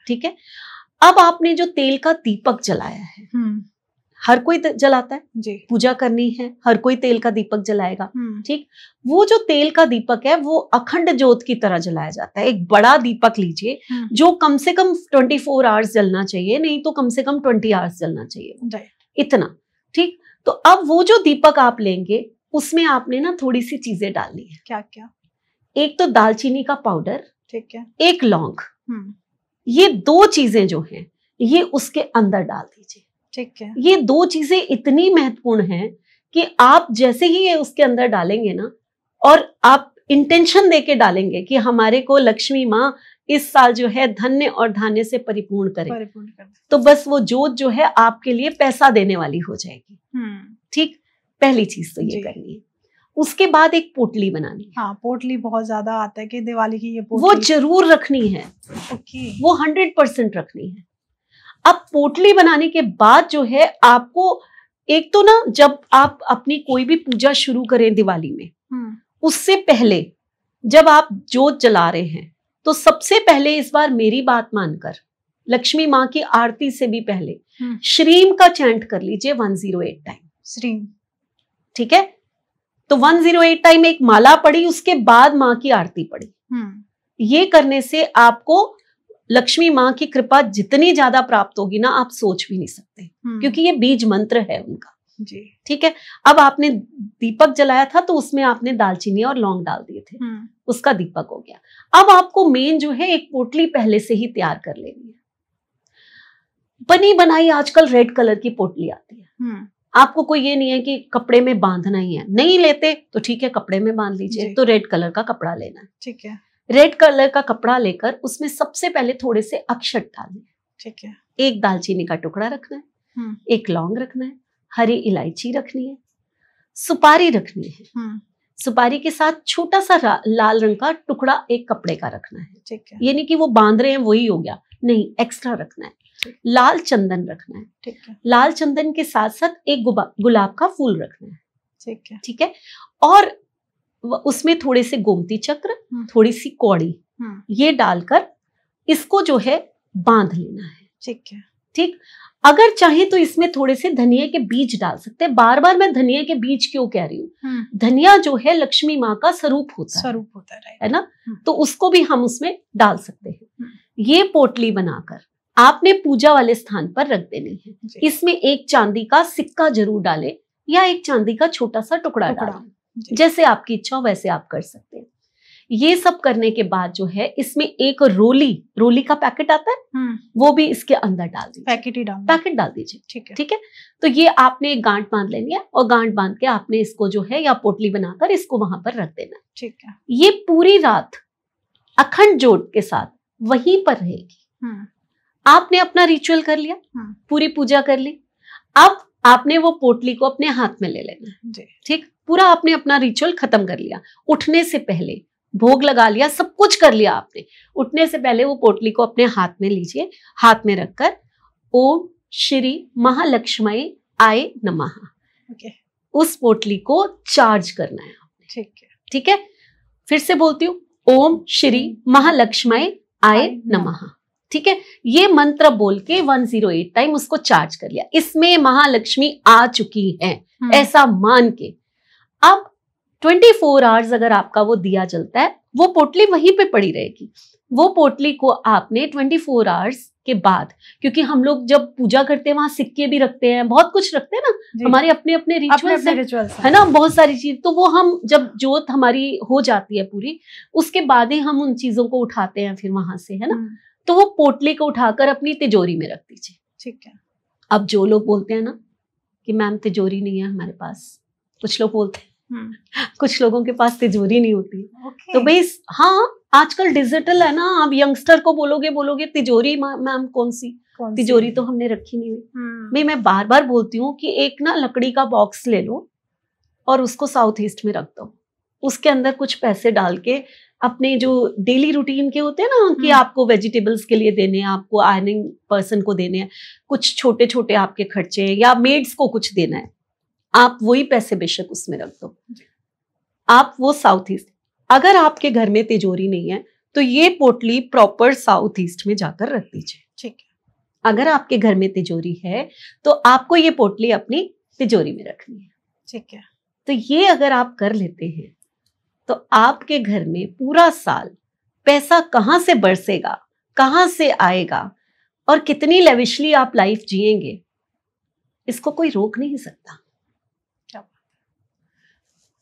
ठीक है? अब आपने जो तेल का दीपक जलाया है, हर कोई जलाता है जी। पूजा करनी है, हर कोई तेल का दीपक जलाएगा। ठीक? वो जो तेल का दीपक है वो अखंड ज्योत की तरह जलाया जाता है। एक बड़ा दीपक लीजिए जो कम से कम 24 आवर्स जलना चाहिए, नहीं तो कम से कम 20 आवर्स जलना चाहिए, इतना। ठीक? तो अब वो जो दीपक आप लेंगे उसमें आपने ना थोड़ी सी चीजें डालनी है। क्या क्या? एक तो दालचीनी का पाउडर, ठीक है, एक लौंग। ये दो चीजें जो हैं ये उसके अंदर डाल दीजिए। ठीक है। ये दो चीजें इतनी महत्वपूर्ण हैं कि आप जैसे ही ये उसके अंदर डालेंगे ना, और आप इंटेंशन देके डालेंगे कि हमारे को लक्ष्मी माँ इस साल जो है धन्य और धान्य से परिपूर्ण करे, तो बस वो जोत जो है आपके लिए पैसा देने वाली हो जाएगी। ठीक? पहली चीज तो ये करनी है। उसके बाद एक पोटली बनानी है। हाँ, पोटली बहुत ज्यादा आता है कि दिवाली की ये पोटली वो जरूर रखनी है। ओके। वो 100% रखनी है। अब पोटली बनाने के बाद जो है आपको एक तो ना, जब आप अपनी कोई भी पूजा शुरू करें दिवाली में, उससे पहले जब आप जोत जला रहे हैं तो सबसे पहले इस बार मेरी बात मानकर लक्ष्मी माँ की आरती से भी पहले श्रीम का चैंट कर लीजिए 108 टाइम। श्रीम। ठीक है? तो 108 टाइम एक माला पड़ी, उसके बाद माँ की आरती पड़ी। ये करने से आपको लक्ष्मी माँ की कृपा जितनी ज्यादा प्राप्त होगी ना, आप सोच भी नहीं सकते, क्योंकि ये बीज मंत्र है उनका। जी। ठीक है? अब आपने दीपक जलाया था तो उसमें आपने दालचीनी और लौंग डाल दिए थे, उसका दीपक हो गया। अब आपको मेन जो है एक पोटली पहले से ही तैयार कर लेनी है। बनी बनाई आजकल रेड कलर की पोटली आती है। आपको कोई ये नहीं है कि कपड़े में बांधना ही है, नहीं लेते तो ठीक है, कपड़े में बांध लीजिए। तो रेड कलर का कपड़ा लेना है। ठीक है। रेड कलर का कपड़ा लेकर उसमें सबसे पहले थोड़े से अक्षत डालने हैं। ठीक है। एक दालचीनी का टुकड़ा रखना है, एक लौंग रखना है, हरी इलायची रखनी है, सुपारी रखनी है, सुपारी के साथ छोटा सा लाल रंग का टुकड़ा एक कपड़े का रखना है। ठीक है। ये नहीं कि वो बांध रहे हैं वही हो गया, नहीं, एक्स्ट्रा रखना है। लाल चंदन रखना है। ठीक है। लाल चंदन के साथ साथ एक गुलाब का फूल रखना है। ठीक है। ठीक है। और उसमें थोड़े से गोमती चक्र, थोड़ी सी कौड़ी, ये डालकर इसको जो है बांध लेना है। ठीक है। ठीक। अगर चाहे तो इसमें थोड़े से धनिया के बीज डाल सकते हैं। बार बार मैं धनिया के बीज क्यों कह रही हूँ, धनिया जो है लक्ष्मी माँ का स्वरूप होता है ना, तो उसको भी हम उसमें डाल सकते हैं। ये पोटली बनाकर आपने पूजा वाले स्थान पर रख देनी है। इसमें एक चांदी का सिक्का जरूर डालें या एक चांदी का छोटा सा टुकड़ा डालें, जैसे आपकी इच्छा हो वैसे आप कर सकते हैं। ये सब करने के बाद जो है इसमें एक रोली का पैकेट आता है, वो भी इसके अंदर डाल दीजिए। पैकेट डाल दीजिए। ठीक है। ठीक है। तो ये आपने एक गांठ बांध लेनी है और गांठ बांध के आपने इसको जो है या पोटली बनाकर इसको वहां पर रख देना। ठीक है। ये पूरी रात अखंड जोत के साथ वहीं पर रहेगी। आपने अपना रिचुअल कर लिया, पूरी पूजा कर ली। अब आपने वो पोटली को अपने हाथ में ले लेना है। ठीक। पूरा आपने अपना रिचुअल खत्म कर लिया। उठने से पहले भोग लगा लिया, सब कुछ कर लिया आपने। उठने से पहले वो पोटली को अपने हाथ में लीजिए, हाथ में रखकर ओम श्री महालक्ष्मी आय नमः, उस पोटली को चार्ज करना है आपने। ठीक है। ठीक है। फिर से बोलती हूँ, ओम श्री महालक्ष्मी आय नमः। ठीक है। ये मंत्र बोल के 108 टाइम उसको चार्ज कर लिया। इसमें महालक्ष्मी आ चुकी है ऐसा मान के। अब 24 आवर्स अगर आपका वो दिया जलता है, वो पोटली वहीं पे पड़ी रहेगी। वो पोटली को आपने 24 आवर्स के बाद, क्योंकि हम लोग जब पूजा करते हैं वहां सिक्के भी रखते हैं, बहुत कुछ रखते हैं ना, हमारे अपने अपने रिचुअल्स है ना, बहुत सारी चीज। तो वो हम जब जोत हमारी हो जाती है पूरी, उसके बाद ही हम उन चीजों को उठाते हैं फिर वहां से, है ना। तो वो पोटली को उठाकर अपनी तिजोरी में रख दीजिए। ठीक है। अब जो लोग बोलते हैं ना कि मैम तिजोरी नहीं है हमारे पास, कुछ लोग बोलते हैं, कुछ लोगों के पास तिजोरी नहीं होती। तो भाई हाँ, आजकल डिजिटल है ना, आप यंगस्टर को बोलोगे तिजोरी मैम कौन सी तिजोरी तो हमने रखी नहीं हुई। भाई मैं बार बार बोलती हूँ कि एक ना लकड़ी का बॉक्स ले लो और उसको साउथ ईस्ट में रख दो। उसके अंदर कुछ पैसे डाल के अपने जो डेली रूटीन के होते हैं ना, कि आपको वेजिटेबल्स के लिए देने हैं, आपको आयरनिंग पर्सन को देने हैं, कुछ छोटे छोटे आपके खर्चे, या मेड्स को कुछ देना है, आप वही पैसे बेशक उसमें रख दो। आप वो साउथ ईस्ट, अगर आपके घर में तिजोरी नहीं है तो ये पोटली प्रॉपर साउथ ईस्ट में जाकर रख दीजिए। ठीक है। अगर आपके घर में तिजोरी है तो आपको ये पोटली अपनी तिजोरी में रखनी है। ठीक है। तो ये अगर आप कर लेते हैं तो आपके घर में पूरा साल पैसा कहाँ से बरसेगा, कहाँ से आएगा, और कितनी लेविशली आप लाइफ जिएंगे, इसको कोई रोक नहीं सकता।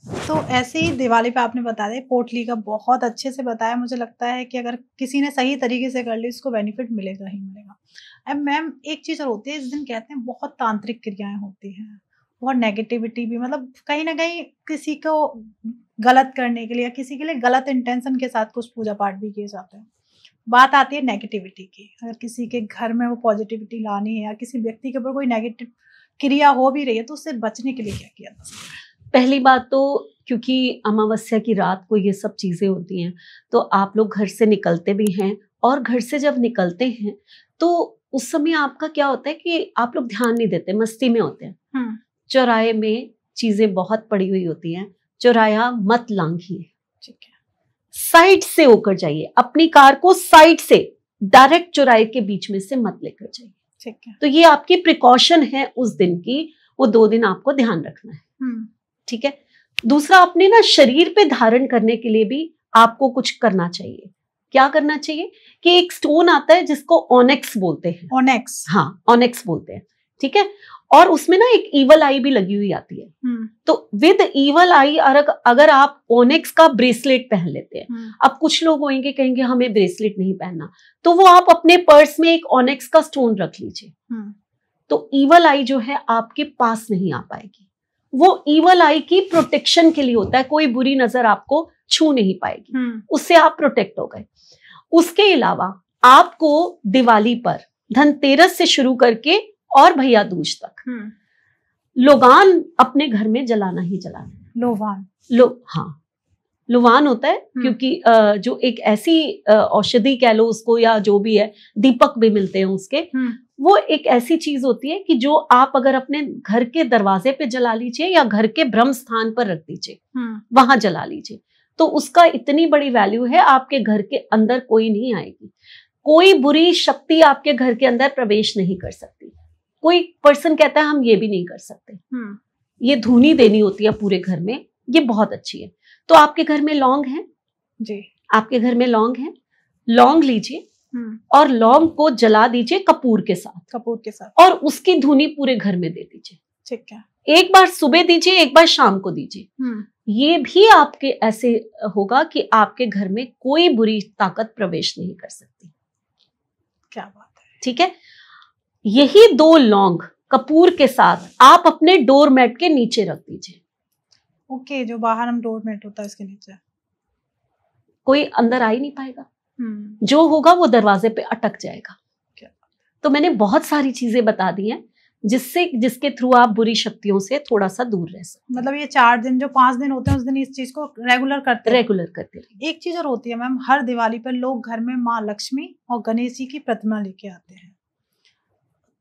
तो ऐसे ही दिवाली पे आपने बता दिया, पोटली का बहुत अच्छे से बताया। मुझे लगता है कि अगर किसी ने सही तरीके से कर ली, इसको बेनिफिट मिलेगा ही मिलेगा। अब मैम एक चीज़ और होती है, इस दिन कहते हैं बहुत तांत्रिक क्रियाएं होती हैं, बहुत नेगेटिविटी भी, मतलब कहीं ना कहीं किसी को गलत करने के लिए, किसी के लिए गलत इंटेंशन के साथ कुछ पूजा पाठ भी किए जाते हैं। बात आती है नेगेटिविटी की। अगर किसी के घर में वो पॉजिटिविटी लानी है या किसी व्यक्ति के ऊपर कोई नेगेटिव क्रिया हो भी रही है, तो उससे बचने के लिए क्या किया जा सकता है? पहली बात तो, क्योंकि अमावस्या की रात को ये सब चीजें होती हैं, तो आप लोग घर से निकलते भी हैं, और घर से जब निकलते हैं तो उस समय आपका क्या होता है कि आप लोग ध्यान नहीं देते, मस्ती में होते हैं। चौराहे में चीजें बहुत पड़ी हुई होती हैं, चौराहा मत लांघिए। ठीक है। साइड से होकर जाइए, अपनी कार को साइड से डायरेक्ट चौराहे के बीच में से मत लेकर जाइए। ठीक है। तो ये आपकी प्रिकॉशन है उस दिन की, वो 2 दिन आपको ध्यान रखना है। ठीक है। दूसरा, अपने ना शरीर पे धारण करने के लिए भी आपको कुछ करना चाहिए। क्या करना चाहिए कि एक स्टोन आता है जिसको ओनेक्स बोलते हैं। ओनेक्स, हाँ, ओनेक्स बोलते हैं। ठीक है। और उसमें ना एक ईवल आई भी लगी हुई आती है। तो विद ईवल आई अगर आप ओनेक्स का ब्रेसलेट पहन लेते हैं, अब कुछ लोग होंगे कहेंगे हमें ब्रेसलेट नहीं पहनना, तो वो आप अपने पर्स में एक ओनेक्स का स्टोन रख लीजिए। तो ईवल आई जो है आपके पास नहीं आ पाएगी। वो ईवल आई की प्रोटेक्शन के लिए होता है, कोई बुरी नजर आपको छू नहीं पाएगी, उससे आप प्रोटेक्ट हो गए। उसके अलावा आपको दिवाली पर धनतेरस से शुरू करके और भैया दूज तक लोवान अपने घर में जलाना ही जलाना। हाँ, लोवान होता है क्योंकि जो एक ऐसी औषधि कह लो उसको, या जो भी है, दीपक भी मिलते हैं उसके, वो एक ऐसी चीज होती है कि जो आप अगर अपने घर के दरवाजे पे जला लीजिए या घर के ब्रह्म स्थान पर रख दीजिए, वहां जला लीजिए, तो उसका इतनी बड़ी वैल्यू है, आपके घर के अंदर कोई नहीं आएगी, कोई बुरी शक्ति आपके घर के अंदर प्रवेश नहीं कर सकती। कोई पर्सन कहता है हम ये भी नहीं कर सकते, ये धूनी देनी होती है पूरे घर में, ये बहुत अच्छी है। तो आपके घर में लौंग है जी, आपके घर में लौंग है, लौंग लीजिए और लौंग को जला दीजिए कपूर के साथ, और उसकी धुनी पूरे घर में दे दीजिए। ठीक है, एक बार सुबह दीजिए, एक बार शाम को दीजिए। ये भी आपके ऐसे होगा कि आपके घर में कोई बुरी ताकत प्रवेश नहीं कर सकती। क्या बात है। ठीक है, यही 2 लौंग कपूर के साथ आप अपने डोरमेट के नीचे रख दीजिए। ओके, जो बाहर हम डोरमेट होता है इसके नीचे, कोई अंदर आ ही नहीं पाएगा, जो होगा वो दरवाजे पे अटक जाएगा। तो मैंने बहुत सारी चीजें बता दी हैं जिसके थ्रू आप बुरी शक्तियों से थोड़ा सा दूर रह सकते। मतलब ये 4 दिन, जो 5 दिन होते हैं, उस दिन इस चीज को रेगुलर करते रहिए। एक चीज और होती है मैम, हर दिवाली पर लोग घर में माँ लक्ष्मी और गणेश जी की प्रतिमा लेके आते हैं।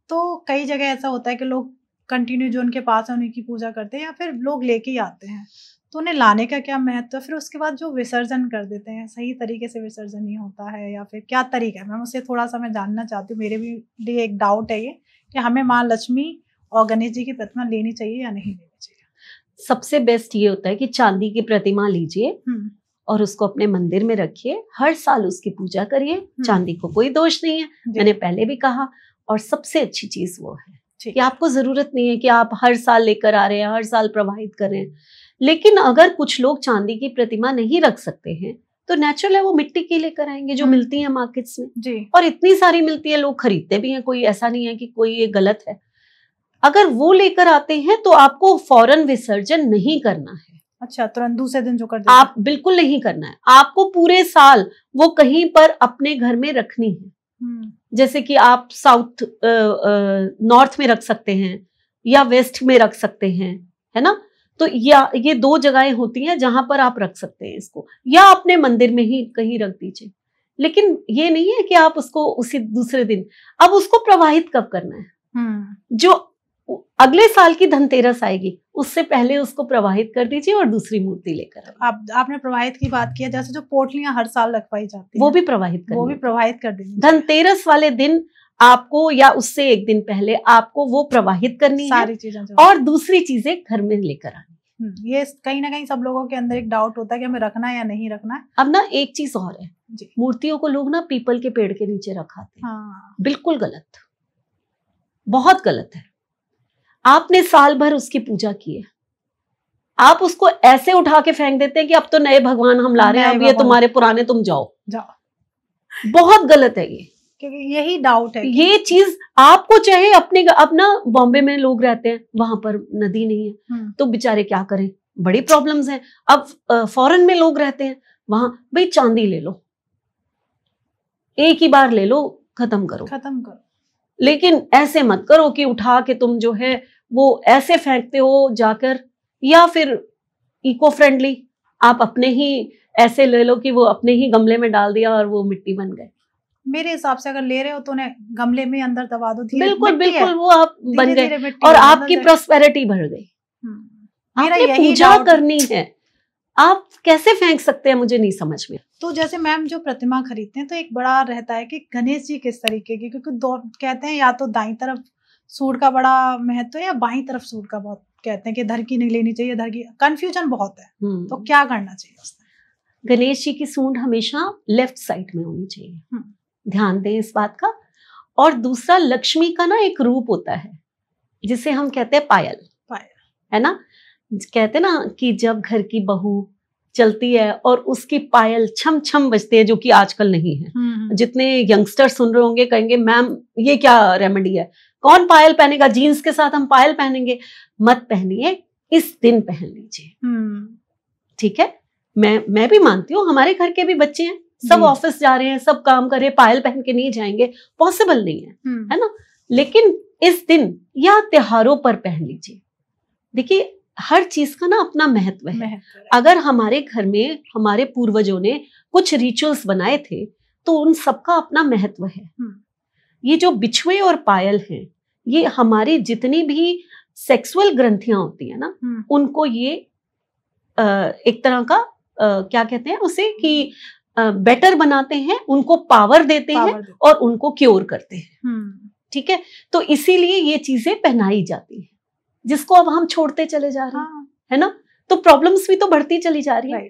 तो कई जगह ऐसा होता है कि लोग कंटिन्यू जो उनके पास है उन्हीं की पूजा करते हैं, या फिर लोग लेके ही आते हैं। तो उन्हें लाने का क्या महत्व है? फिर उसके बाद जो विसर्जन कर देते हैं, सही तरीके से विसर्जन नहीं होता है, या फिर क्या तरीका है मैम? उससे थोड़ा सा मैं जानना चाहती हूँ, मेरे भी लिए एक डाउट है ये कि हमें माँ लक्ष्मी और गणेश जी की प्रतिमा लेनी चाहिए या नहीं लेनी चाहिए? सबसे बेस्ट ये होता है कि चांदी की प्रतिमा लीजिए और उसको अपने मंदिर में रखिए, हर साल उसकी पूजा करिए। चांदी को कोई दोष नहीं है, मैंने पहले भी कहा। और सबसे अच्छी चीज वो है कि आपको जरूरत नहीं है कि आप हर साल लेकर आ रहे हैं, हर साल प्रवाहित कर रहे हैं। लेकिन अगर कुछ लोग चांदी की प्रतिमा नहीं रख सकते हैं तो नेचुरल है, वो मिट्टी की लेकर आएंगे जो मिलती है मार्केट्स में जी। और इतनी सारी मिलती है, लोग खरीदते भी हैं, कोई ऐसा नहीं है कि कोई ये गलत है। अगर वो लेकर आते हैं तो आपको फौरन विसर्जन नहीं करना है। अच्छा, तुरंत दूसरे दिन जो कर देते आप बिल्कुल नहीं करना है, आपको पूरे साल वो कहीं पर अपने घर में रखनी है। जैसे कि आप साउथ नॉर्थ में रख सकते हैं या वेस्ट में रख सकते हैं, है ना। तो या ये 2 जगहें होती हैं जहां पर आप रख सकते हैं इसको, या अपने मंदिर में ही कहीं रख दीजिए। लेकिन ये नहीं है कि आप उसको उसी दूसरे दिन, अब उसको प्रवाहित कब करना है? जो अगले साल की धनतेरस आएगी उससे पहले उसको प्रवाहित कर दीजिए और दूसरी मूर्ति लेकर। आपने प्रवाहित की बात किया, जैसे जो पोटलियां हर साल रखवाई जाती है वो भी प्रवाहित कर देंगे। धनतेरस वाले दिन आपको, या उससे एक दिन पहले आपको वो प्रवाहित करनी सारी चीजें, और दूसरी चीजें घर में लेकर आनी। ये कहीं ना कहीं सब लोगों के अंदर एक डाउट होता है कि हमें रखना है या नहीं रखना है। अब ना एक चीज और है, मूर्तियों को लोग ना पीपल के पेड़ के नीचे रखाते हैं। बिल्कुल गलत, बहुत गलत है। आपने साल भर उसकी पूजा की है, आप उसको ऐसे उठा के फेंक देते हैं कि अब तो नए भगवान हम ला रहे हैं, अब ये तुम्हारे पुराने, तुम जाओ। बहुत गलत है ये, क्योंकि यही डाउट है। ये चीज आपको चाहे अपने, अब ना बॉम्बे में लोग रहते हैं, वहां पर नदी नहीं है तो बेचारे क्या करें, बड़ी प्रॉब्लम्स हैं। अब फॉरेन में लोग रहते हैं, वहां भाई चांदी ले लो, एक ही बार ले लो, खत्म करो। लेकिन ऐसे मत करो कि उठा के तुम जो है वो ऐसे फेंकते हो जाकर, या फिर इको फ्रेंडली आप अपने ही ऐसे ले लो कि वो अपने ही गमले में डाल दिया और वो मिट्टी बन गए। मेरे हिसाब से अगर ले रहे हो तो उन्हें गमले में अंदर दबा दो, बिल्कुल बिल्कुल, वो आप बन गए और आपकी प्रॉस्पेरिटी बढ़ गई। आपने पूजा करनी है, आप कैसे फेंक सकते हैं, मुझे नहीं समझ में। तो जैसे मैम जो प्रतिमा खरीदते हैं तो एक बड़ा रहता है कि गणेश जी किस तरीके की, क्योंकि 2 कहते हैं या तो दाईं तरफ सूंड का बड़ा महत्व है या बाईं तरफ सूंड का बहुत, कहते हैं कि धर की नहीं लेनी चाहिए, धर की, कंफ्यूजन बहुत है। तो क्या करना चाहिए उसमें? गणेश जी की सूंड हमेशा लेफ्ट साइड में होनी चाहिए, ध्यान दें इस बात का। और दूसरा, लक्ष्मी का ना एक रूप होता है जिसे हम कहते हैं पायल, है ना। कहते हैं ना कि जब घर की बहू चलती है और उसकी पायल छम छम बजती है, जो कि आजकल नहीं है। जितने यंगस्टर सुन रहे होंगे कहेंगे मैम ये क्या रेमेडी है, कौन पायल पहनेगा, जीन्स के साथ हम पायल पहनेंगे। मत पहनिए, इस दिन पहन लीजिए, ठीक है। मैं भी मानती हूँ, हमारे घर के भी बच्चे हैं, सब ऑफिस जा रहे हैं, सब काम कर रहे हैं, पायल पहन के नहीं जाएंगे, पॉसिबल नहीं है, है ना। लेकिन इस दिन या त्योहारों पर पहन लीजिए। देखिए हर चीज का ना अपना महत्व है। अगर हमारे घर में हमारे पूर्वजों ने कुछ रिचुअल्स बनाए थे तो उन सबका अपना महत्व है। ये जो बिछुए और पायल हैं, ये हमारी जितनी भी सेक्सुअल ग्रंथियां होती है ना, उनको ये एक तरह का क्या कहते हैं उसे कि बेटर बनाते हैं, उनको पावर देते हैं और उनको क्योर करते हैं। ठीक है, तो इसीलिए ये चीजें पहनाई जाती हैं, जिसको अब हम छोड़ते चले जा रहे हैं, है ना। तो प्रॉब्लम्स भी तो बढ़ती चली जा रही है।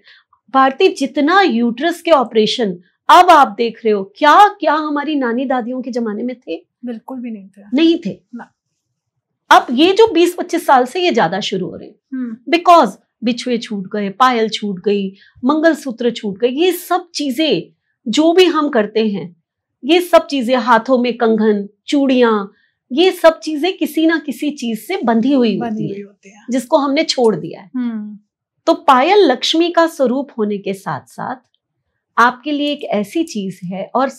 भारती, जितना यूट्रस के ऑपरेशन अब आप देख रहे हो, क्या क्या हमारी नानी दादियों के जमाने में थे? बिल्कुल भी नहीं थे ना। अब ये जो 20-25 साल से ये ज्यादा शुरू हो रहे हैं, बिकॉज बिछुए छूट गए, पायल छूट गई, मंगलसूत्र छूट गए। ये सब चीजें जो भी हम करते हैं, ये सब चीजें, हाथों में कंगन, चूड़ियां, ये सब चीजें किसी ना किसी चीज से बंधी हुई होती है, जिसको हमने छोड़ दिया है। तो पायल लक्ष्मी का स्वरूप होने के साथ साथ आपके लिए एक ऐसी चीज है, और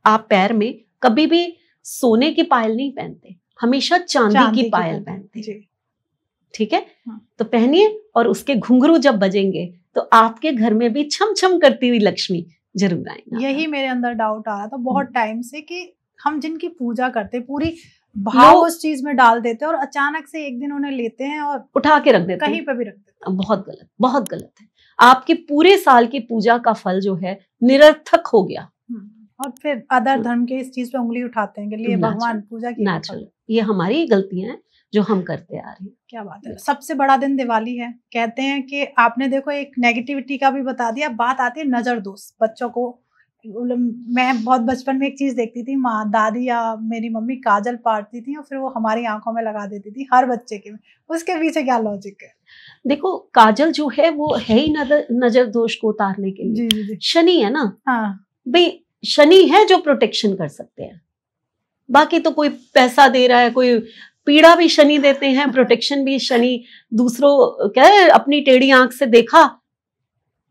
आप पैर में कभी भी सोने की पायल नहीं पहनते, हमेशा चांदी की पायल पहनते। ठीक है, तो पहनिए, और उसके घुंघरू जब बजेंगे तो आपके घर में भी छम छम करती हुई लक्ष्मी जरूर आएगी। यही मेरे अंदर डाउट आ रहा था बहुत टाइम से कि हम जिनकी पूजा करते पूरी भाव उस चीज में डाल देते हैं और अचानक से एक दिन उन्हें लेते हैं और उठा के रख देते हैं, कहीं पे भी रख देते हैं। बहुत गलत, बहुत गलत है। आपके पूरे साल की पूजा का फल जो है निरर्थक हो गया। और फिर अदर धर्म के इस चीज पे उंगली उठाते हैं कि लिए भगवान पूजा की। नेचुरल, ये हमारी गलतियां हैं जो हम करते आ रहे हैं। क्या बात है। सबसे बड़ा दिन दिवाली है, कहते हैं कि आपने देखो एक नेगेटिविटी का भी बता दिया। बात आती है नजर दोष बच्चों को। मैं बहुत बचपन में एक चीज देखती थी, माँ दादी या मेरी मम्मी काजल पाटती थी और फिर वो हमारी आंखों में लगा देती थी हर बच्चे के। उसके पीछे क्या लॉजिक है? देखो, काजल जो है वो है ही नजर दोष को उतारने के लिए। जी। शनि है ना। हाँ भाई, शनि है जो प्रोटेक्शन कर सकते हैं। बाकी तो कोई पैसा दे रहा है, कोई पीड़ा भी शनि देते हैं, प्रोटेक्शन भी शनि। दूसरों क्या है, अपनी टेढ़ी आंख से देखा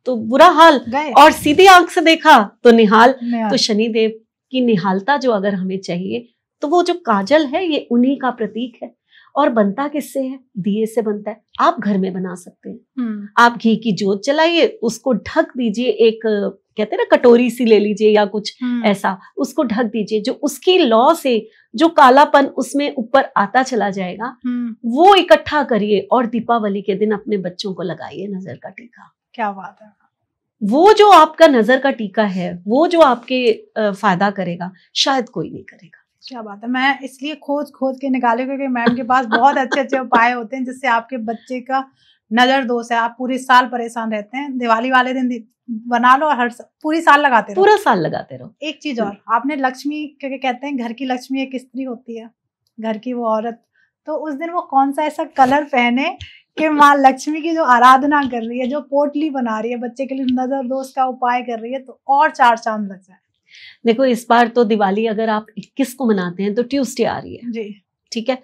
तो बुरा हाल, और सीधी आंख से देखा तो निहाल। तो शनि देव की निहालता जो अगर हमें चाहिए, तो वो जो काजल है ये उन्हीं का प्रतीक है। और बनता किससे है? दिए से बनता है। आप घर में बना सकते हैं। आप घी की जोत जलाइए, उसको ढक दीजिए, एक कहते हैं ना कटोरी सी ले लीजिए या कुछ ऐसा, उसको ढक दीजिए। जो उसकी लौ से जो कालापन उसमें ऊपर आता चला जाएगा, वो इकट्ठा करिए और दीपावली के दिन अपने बच्चों को लगाइए नजर का टीका। क्या बात है। वो जो आपका नजर का टीका है, वो जो आपके फायदा करेगा, शायद कोई नहीं करेगा। क्या बात है। मैं इसलिए खोज के निकाले क्योंकि मैम के पास बहुत अच्छे अच्छे उपाय होते हैं जिससे आपके बच्चे का नजर दोष है, आप पूरे साल परेशान रहते हैं, दिवाली वाले दिन बना लो और पूरी साल लगाते रहो। पूरा साल लगाते रहो। एक चीज और, आपने लक्ष्मी, क्योंकि कहते हैं घर की लक्ष्मी एक स्त्री होती है, घर की वो औरत, तो उस दिन वो कौन सा ऐसा कलर पहने कि माँ लक्ष्मी की जो आराधना कर रही है, जो पोटली बना रही है, बच्चे के लिए नजर दोष का उपाय कर रही है, तो और 4 चांद लग जाए। देखो, इस बार तो दिवाली अगर आप 21 को मनाते हैं तो ट्यूसडे आ रही है जी। ठीक है,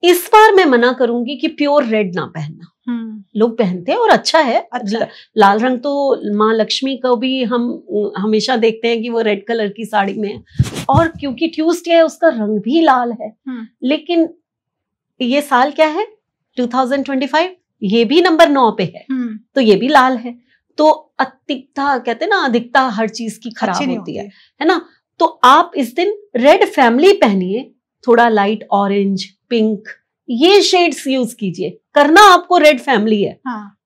इस बार मैं मना करूंगी कि प्योर रेड ना पहनना। लोग पहनते हैं और अच्छा है। लाल रंग तो माँ लक्ष्मी को भी हम हमेशा देखते हैं कि वो रेड कलर की साड़ी में है, और क्योंकि ट्यूसडे है उसका रंग भी लाल है। लेकिन ये साल क्या है, 2025, ये भी नंबर 9 पे है, तो ये भी लाल है। तो अधिकता, कहते हैं ना, अधिकता हर चीज की खराब होती है ना। तो आप इस दिन रेड फैमिली पहनिए, थोड़ा लाइट ऑरेंज, पिंक, ये शेड्स यूज कीजिए। करना आपको रेड फैमिली है।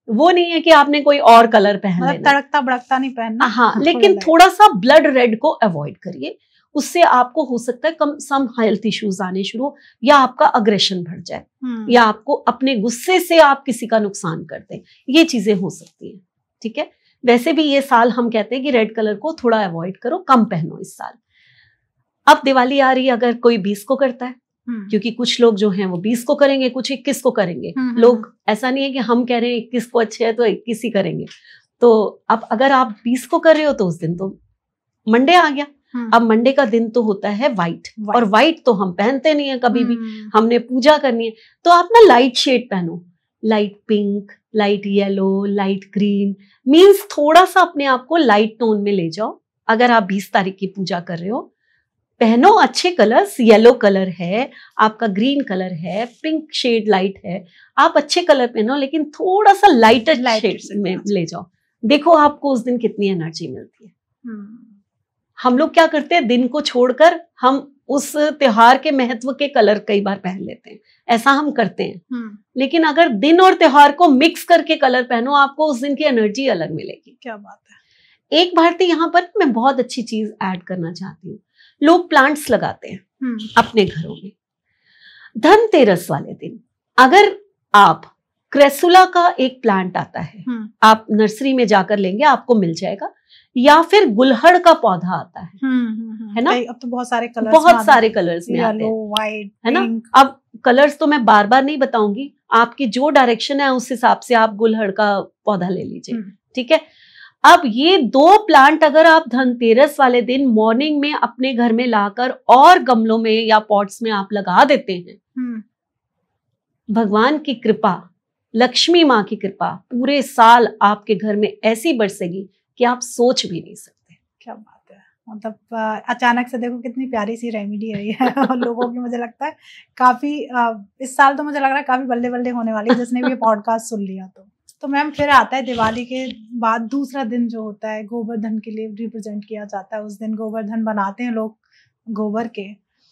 वो नहीं है कि आपने कोई और कलर पहन लेना, तड़कता भड़कता नहीं पहनना। हाँ, लेकिन थोड़ा सा ब्लड रेड को अवॉइड करिए। उससे आपको हो सकता है कम सम हेल्थ इश्यूज आने शुरू, या आपका अग्रेशन बढ़ जाए, या आपको अपने गुस्से से आप किसी का नुकसान कर दें। ये चीजें हो सकती हैं। ठीक है, वैसे भी ये साल हम कहते हैं कि रेड कलर को थोड़ा अवॉइड करो, कम पहनो इस साल। अब दिवाली आ रही है, अगर कोई 20 को करता है, क्योंकि कुछ लोग जो हैं वो 20 को करेंगे, कुछ 21 को करेंगे। लोग, ऐसा नहीं है कि हम कह रहे हैं 21 को अच्छे है तो 21 ही करेंगे। तो अब अगर आप 20 को कर रहे हो तो उस दिन तो मंडे आ गया। अब मंडे का दिन तो होता है व्हाइट, और व्हाइट तो हम पहनते नहीं है कभी भी, हमने पूजा करनी है। तो आप ना लाइट शेड पहनो, light pink, light yellow, light green, means थोड़ा सा अपने आप को लाइट टोन में ले जाओ। अगर आप 20 तारीख की पूजा कर रहे हो, पहनो अच्छे कलर्स, येलो कलर है, आपका ग्रीन कलर है, पिंक शेड लाइट है, आप अच्छे कलर पहनो, लेकिन थोड़ा सा लाइटर शेड में ले जाओ। देखो आपको उस दिन कितनी एनर्जी मिलती है। हम लोग क्या करते हैं, दिन को छोड़कर हम उस त्योहार के महत्व के कलर कई बार पहन लेते हैं, ऐसा हम करते हैं। लेकिन अगर दिन और त्योहार को मिक्स करके कलर पहनो, आपको उस दिन की एनर्जी अलग मिलेगी। क्या बात है। एक भारती, यहाँ पर मैं बहुत अच्छी चीज ऐड करना चाहती हूँ। लोग प्लांट्स लगाते हैं अपने घरों में। धनतेरस वाले दिन अगर आप क्रेसुला का एक प्लांट आता है, आप नर्सरी में जाकर लेंगे, आपको मिल जाएगा, या फिर गुलहड़ का पौधा आता है ना। अब तो बहुत सारे कलर्स में आते हैं, व्हाइट, है ना। अब कलर्स तो मैं बार बार नहीं बताऊंगी, आपकी जो डायरेक्शन है उस हिसाब से आप गुलहड़ का पौधा ले लीजिए, ठीक है। अब ये 2 प्लांट अगर आप धनतेरस वाले दिन मॉर्निंग में अपने घर में लाकर और गमलों में या पॉट्स में आप लगा देते हैं, भगवान की कृपा, लक्ष्मी माँ की कृपा पूरे साल आपके घर में ऐसी बरसेगी कि आप सोच भी नहीं सकते। क्या बात है। मतलब अचानक से देखो कितनी प्यारी सी रेमेडी है और लोगों की मुझे लगता है काफी इस साल तो मुझे लग रहा है काफी बल्ले बल्ले होने वाली है जिसने भी ये पॉडकास्ट सुन लिया। तो मैम फिर आता है दिवाली के बाद दूसरा दिन जो होता है गोवर्धन के लिए रिप्रेजेंट किया जाता है। उस दिन गोवर्धन बनाते हैं लोग गोबर के,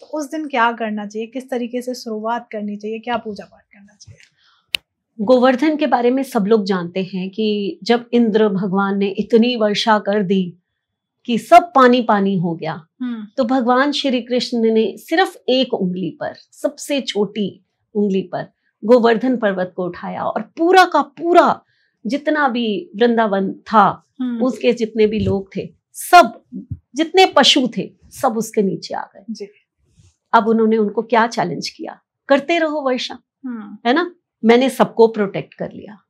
तो उस दिन क्या करना चाहिए, किस तरीके से शुरुआत करनी चाहिए, क्या पूजा पाठ करना चाहिए? गोवर्धन के बारे में सब लोग जानते हैं कि जब इंद्र भगवान ने इतनी वर्षा कर दी कि सब पानी पानी हो गया, तो भगवान श्री कृष्ण ने सिर्फ एक उंगली पर, सबसे छोटी उंगली पर गोवर्धन पर्वत को उठाया और पूरा का पूरा जितना भी वृंदावन था, उसके जितने भी लोग थे, सब जितने पशु थे, सब उसके नीचे आ गए। अब उन्होंने उनको क्या चैलेंज किया, करते रहो वर्षा, है ना, मैंने सबको प्रोटेक्ट कर लिया।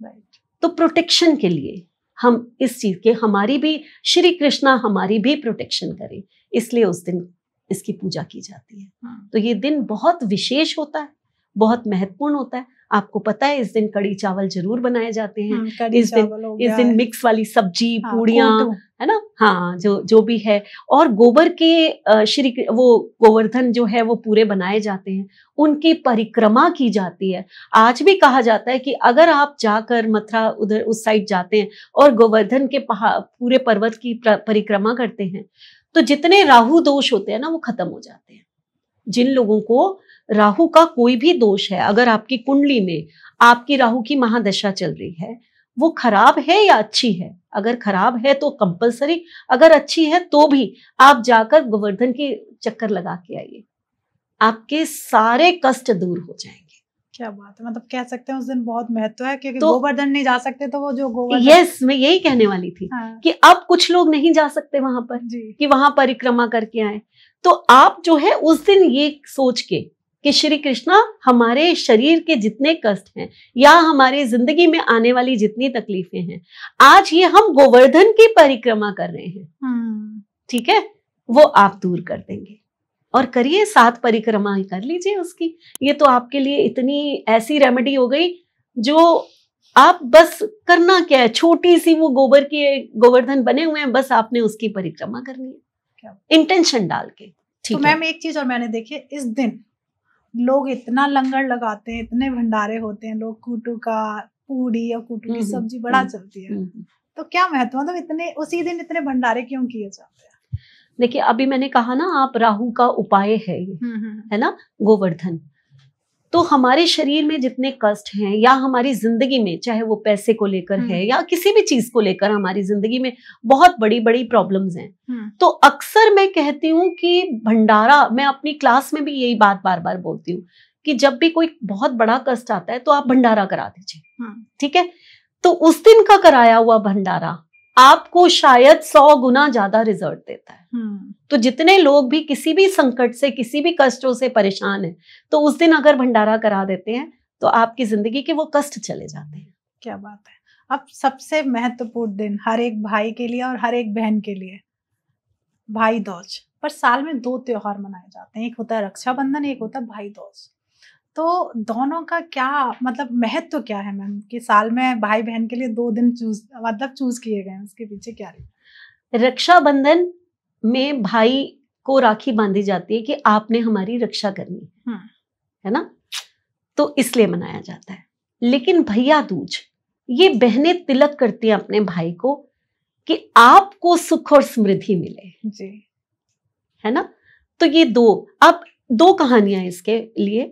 तो प्रोटेक्शन के लिए हम इस चीज के, हमारी भी श्री कृष्णा हमारी भी प्रोटेक्शन करें, इसलिए उस दिन इसकी पूजा की जाती है। तो ये दिन बहुत विशेष होता है, बहुत महत्वपूर्ण होता है। आपको पता है इस दिन कड़ी चावल जरूर बनाए जाते हैं, इस दिन मिक्स वाली सब्जी, पूड़ियाँ, है ना, हाँ, जो भी है। और गोबर के वो गोवर्धन जो है वो पूरे बनाए जाते हैं, उनकी परिक्रमा की जाती है। आज भी कहा जाता है कि अगर आप जाकर मथुरा उधर उस साइड जाते हैं और गोवर्धन के पूरे पर्वत की परिक्रमा करते हैं, तो जितने राहु दोष होते हैं ना वो खत्म हो जाते हैं। जिन लोगों को राहु का कोई भी दोष है, अगर आपकी कुंडली में आपकी राहु की महादशा चल रही है, वो खराब है या अच्छी है, अगर खराब है तो कंपलसरी, अगर अच्छी है तो भी आप जाकर गोवर्धन की चक्कर लगा के आइए, आपके सारे कष्ट दूर हो जाएंगे। क्या बात है, मतलब कह सकते हैं उस दिन बहुत महत्व है, क्योंकि तो गोवर्धन नहीं जा सकते तो वो जो गोवर्धन, यस, मैं यही कहने वाली थी कि अब कुछ लोग नहीं जा सकते वहां पर कि वहां परिक्रमा करके आए, तो आप जो है उस दिन ये सोच के कि श्री कृष्णा हमारे शरीर के जितने कष्ट हैं या हमारी जिंदगी में आने वाली जितनी तकलीफें हैं, आज ये हम गोवर्धन की परिक्रमा कर रहे हैं, ठीक है, वो आप दूर कर देंगे। और करिए, 7 परिक्रमा कर लीजिए उसकी। ये तो आपके लिए इतनी ऐसी रेमेडी हो गई जो आप बस करना क्या है, छोटी सी वो गोबर के गोवर्धन बने हुए हैं, बस आपने उसकी परिक्रमा करनी है इंटेंशन डाल के। तो मैम एक चीज और मैंने देखी, इस दिन लोग इतना लंगर लगाते हैं, इतने भंडारे होते हैं, लोग कूटू का पूड़ी और कूटू की सब्जी बड़ा चलती है, तो क्या महत्व, मतलब इतने उसी दिन इतने भंडारे क्यों किए जाते हैं? देखिए, अभी मैंने कहा ना, आप राहु का उपाय है ये, है ना, गोवर्धन। तो हमारे शरीर में जितने कष्ट हैं या हमारी जिंदगी में, चाहे वो पैसे को लेकर है या किसी भी चीज को लेकर, हमारी जिंदगी में बहुत बड़ी बड़ी प्रॉब्लम्स हैं, तो अक्सर मैं कहती हूँ कि भंडारा, मैं अपनी क्लास में भी यही बात बार बार बोलती हूँ कि जब भी कोई बहुत बड़ा कष्ट आता है तो आप भंडारा करा दीजिए, ठीक है। तो उस दिन का कराया हुआ भंडारा आपको शायद 100 गुना ज्यादा रिजल्ट देता है। तो जितने लोग भी किसी भी संकट से, किसी भी कष्टों से परेशान हैं, तो उस दिन अगर भंडारा करा देते हैं तो आपकी जिंदगी के वो कष्ट चले जाते हैं। क्या बात है। अब सबसे महत्वपूर्ण दिन हर एक भाई के लिए और हर एक बहन के लिए, भाई दूज। पर साल में 2 त्योहार मनाए जाते हैं, एक होता है रक्षाबंधन, एक होता है भाई दूज। तो दोनों का क्या मतलब महत्व क्या है मैम, कि साल में भाई बहन के लिए 2 दिन चूज किए गए हैं, उसके पीछे क्या रही? रक्षाबंधन में भाई को राखी बांधी जाती है कि आपने हमारी रक्षा करनी है ना, तो इसलिए मनाया जाता है। लेकिन भैया दूज, ये बहनें तिलक करती हैं अपने भाई को कि आपको सुख और समृद्धि मिले जी, है ना। तो ये अब दो कहानियां इसके लिए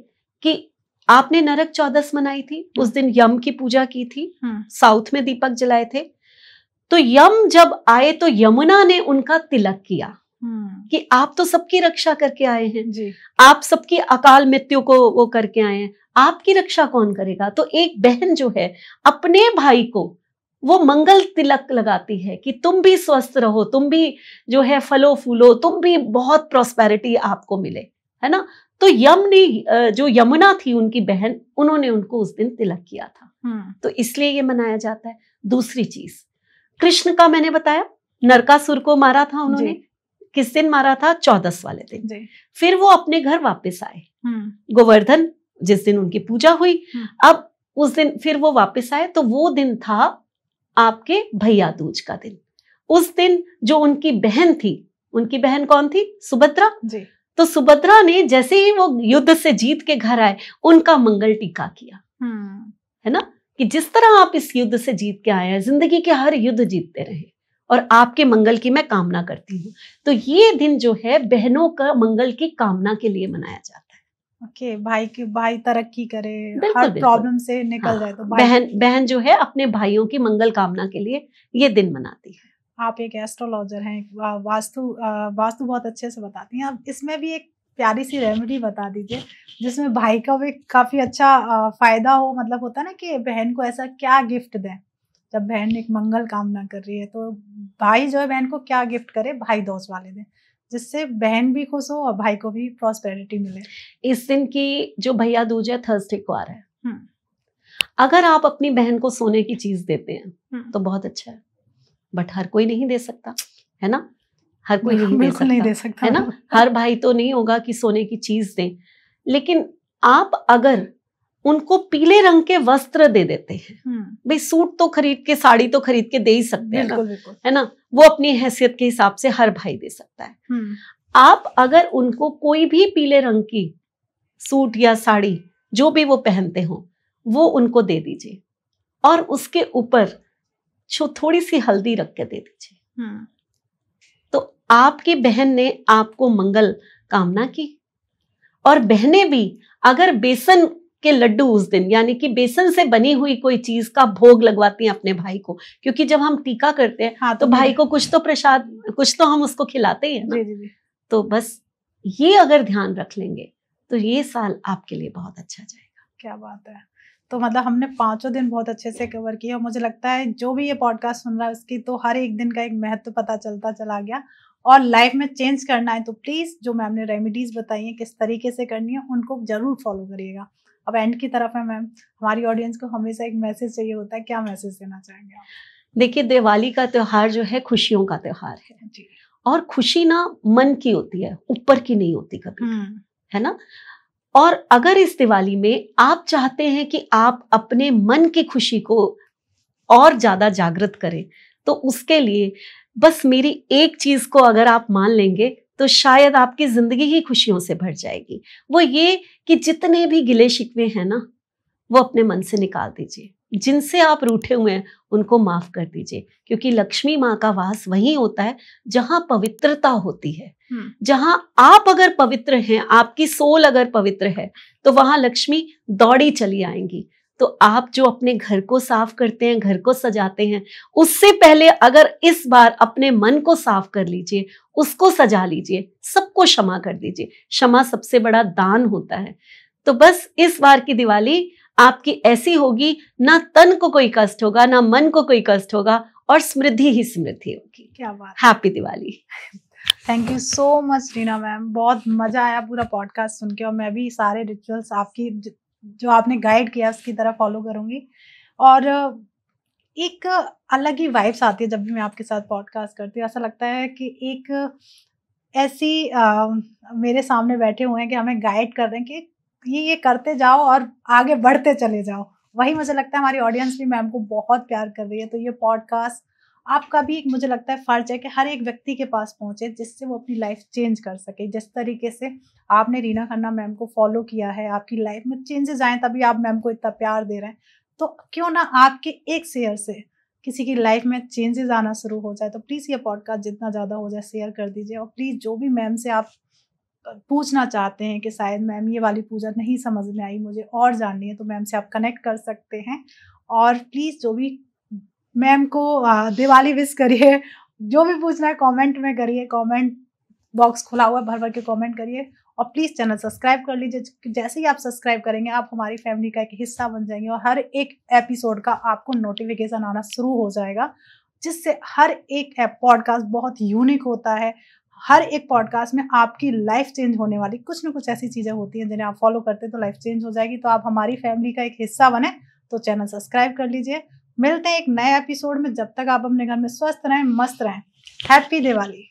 कि आपने नरक चौदस मनाई थी, उस दिन यम की पूजा की थी, साउथ में दीपक जलाए थे। तो यम जब आए तो यमुना ने उनका तिलक किया कि आप तो सबकी रक्षा करके आए हैं जी। आप सबकी अकाल मृत्यु को वो करके आए हैं, आपकी रक्षा कौन करेगा। तो एक बहन जो है अपने भाई को वो मंगल तिलक लगाती है कि तुम भी स्वस्थ रहो, तुम भी जो है फलो फूलो, तुम भी बहुत प्रॉस्पेरिटी आपको मिले, है ना। तो यम ने, जो यमुना थी उनकी बहन, उन्होंने उनको उस दिन तिलक किया था, तो इसलिए ये मनाया जाता है। दूसरी चीज, कृष्ण का मैंने बताया, नरकासुर को मारा था उन्होंने, किस दिन मारा था, 14 वाले दिन। फिर वो अपने घर वापस आए, गोवर्धन जिस दिन उनकी पूजा हुई, अब उस दिन फिर वो वापस आए, तो वो दिन था आपके भैया दूज का दिन। उस दिन जो उनकी बहन थी, उनकी बहन कौन थी, सुभद्रा जी। तो सुभद्रा ने जैसे ही वो युद्ध से जीत के घर आए, उनका मंगल टीका किया, है ना, कि जिस तरह आप इस युद्ध से जीत के आए हैं, जिंदगी के हर युद्ध जीतते रहे और आपके मंगल की मैं कामना करती हूँ। तो ये दिन जो है बहनों का मंगल की कामना के लिए मनाया जाता है। ओके, भाई तरक्की करे, हर प्रॉब्लम से निकल जाए, तो बहन जो है अपने भाइयों की मंगल कामना के लिए ये दिन मनाती है। आप एक एस्ट्रोलॉजर हैं, वास्तु बहुत अच्छे से बताती हैं। अब इसमें भी एक प्यारी सी रेमेडी बता दीजिए जिसमें भाई का भी काफी अच्छा फायदा हो। मतलब होता है ना कि बहन को ऐसा क्या गिफ्ट दें, जब बहन एक मंगल कामना कर रही है, तो भाई जो है बहन को क्या गिफ्ट करे भाई दूज वाले दिन, जिससे बहन भी खुश हो और भाई को भी प्रॉस्पेरिटी मिले। इस दिन की जो भैया दूज है थर्सडे को आ रहा है। अगर आप अपनी बहन को सोने की चीज देते हैं तो बहुत अच्छा है, बट हर कोई नहीं दे सकता, है ना, हर कोई नहीं दे सकता, है ना। हर भाई तो नहीं होगा कि सोने की चीज दें, लेकिन आप अगर उनको पीले रंग के वस्त्र दे देते हैं, भाई सूट तो खरीद के, साड़ी तो खरीद के दे ही सकते हैं ना, है ना, वो अपनी हैसियत के हिसाब से हर भाई दे सकता है। आप अगर उनको कोई भी पीले रंग की सूट या साड़ी जो भी वो पहनते हो, वो उनको दे दीजिए और उसके ऊपर थोड़ी सी हल्दी रख के दे दीजिए। तो आपकी बहन ने आपको मंगल कामना की। और बहनें भी अगर बेसन के लड्डू उस दिन, यानी कि बेसन से बनी हुई कोई चीज का भोग लगवाती हैं अपने भाई को, क्योंकि जब हम टीका करते हैं तो भाई को कुछ तो प्रसाद, कुछ तो हम उसको खिलाते ही हैं ना। जी। तो बस ये अगर ध्यान रख लेंगे तो ये साल आपके लिए बहुत अच्छा जाएगा। क्या बात है। तो मतलब हमने 5 दिन बहुत अच्छे से कवर किया। मुझे लगता है जो भी ये पॉडकास्ट सुन रहा है उसकी तो हर एक दिन का एक महत्व पता चलता चला गया। और लाइफ में चेंज करना है तो प्लीज जो मैम ने रेमेडीज बताई हैं किस तरीके से करनी है, उनको जरूर फॉलो करिएगा। अब एंड की तरफ है मैम, हमारी ऑडियंस को हमेशा एक मैसेज चाहिए होता है, क्या मैसेज देना चाहेंगे आप? देखिए, दिवाली का त्योहार जो है खुशियों का त्योहार है जी। और खुशी ना मन की होती है, ऊपर की नहीं होती कभी, है ना। और अगर इस दिवाली में आप चाहते हैं कि आप अपने मन की खुशी को और ज्यादा जागृत करें, तो उसके लिए बस मेरी एक चीज को अगर आप मान लेंगे तो शायद आपकी जिंदगी ही खुशियों से भर जाएगी। वो ये कि जितने भी गिले शिकवे हैं ना, वो अपने मन से निकाल दीजिए। जिनसे आप रूठे हुए हैं उनको माफ कर दीजिए, क्योंकि लक्ष्मी माँ का वास वहीं होता है जहां पवित्रता होती है। जहां आप अगर पवित्र हैं, आपकी सोल अगर पवित्र है, तो वहां लक्ष्मी दौड़ी चली आएंगी। तो आप जो अपने घर को साफ करते हैं, घर को सजाते हैं, उससे पहले अगर इस बार अपने मन को साफ कर लीजिए, उसको सजा लीजिए, सबको क्षमा कर दीजिए। क्षमा सबसे बड़ा दान होता है। तो बस इस बार की दिवाली आपकी ऐसी होगी, ना तन को कोई कष्ट होगा, ना मन को कोई कष्ट होगा, और समृद्धि ही समृद्धि होगी। क्या बात। Happy Diwali. Thank you so much Reena ma'am, बहुत मजा आया पूरा पॉडकास्ट सुन के। और मैं भी सारे रिचुअल्स आपकी जो आपने गाइड किया उसकी तरह फॉलो करूंगी। और एक अलग ही वाइब्स आती है जब भी मैं आपके साथ पॉडकास्ट करती हूँ। ऐसा लगता है कि एक ऐसी मेरे सामने बैठे हुए हैं कि हमें गाइड कर रहे हैं कि ये करते जाओ और आगे बढ़ते चले जाओ। वही मुझे लगता है हमारी ऑडियंस भी मैम को बहुत प्यार कर रही है। तो ये पॉडकास्ट आपका भी एक मुझे लगता है फर्ज है कि हर एक व्यक्ति के पास पहुंचे जिससे वो अपनी लाइफ चेंज कर सके। जिस तरीके से आपने रीना खन्ना मैम को फॉलो किया है, आपकी लाइफ में चेंजेस आए तभी आप मैम को इतना प्यार दे रहे हैं, तो क्यों ना आपके एक शेयर से किसी की लाइफ में चेंजेस आना शुरू हो जाए। तो प्लीज़ ये पॉडकास्ट जितना ज़्यादा हो जाए शेयर कर दीजिए, और प्लीज़ जो भी मैम से आप पूछना चाहते हैं कि शायद मैम ये वाली पूजा नहीं समझ में आई, मुझे और जाननी है, तो मैम से आप कनेक्ट कर सकते हैं। और प्लीज़ जो भी मैम को दिवाली विश करिए, जो भी पूछना है कमेंट में करिए, कमेंट बॉक्स खुला हुआ है, भर भर के कमेंट करिए। और प्लीज़ चैनल सब्सक्राइब कर लीजिए, जैसे ही आप सब्सक्राइब करेंगे आप हमारी फैमिली का एक हिस्सा बन जाएंगे और हर एक एपिसोड का आपको नोटिफिकेशन आना शुरू हो जाएगा, जिससे हर एक पॉडकास्ट बहुत यूनिक होता है। हर एक पॉडकास्ट में आपकी लाइफ चेंज होने वाली कुछ ना कुछ ऐसी चीज़ें होती हैं जिन्हें आप फॉलो करते हैं तो लाइफ चेंज हो जाएगी। तो आप हमारी फैमिली का एक हिस्सा बने तो चैनल सब्सक्राइब कर लीजिए। मिलते हैं एक नए एपिसोड में, जब तक आप अपने घर में स्वस्थ रहें, मस्त रहें। हैप्पी दिवाली।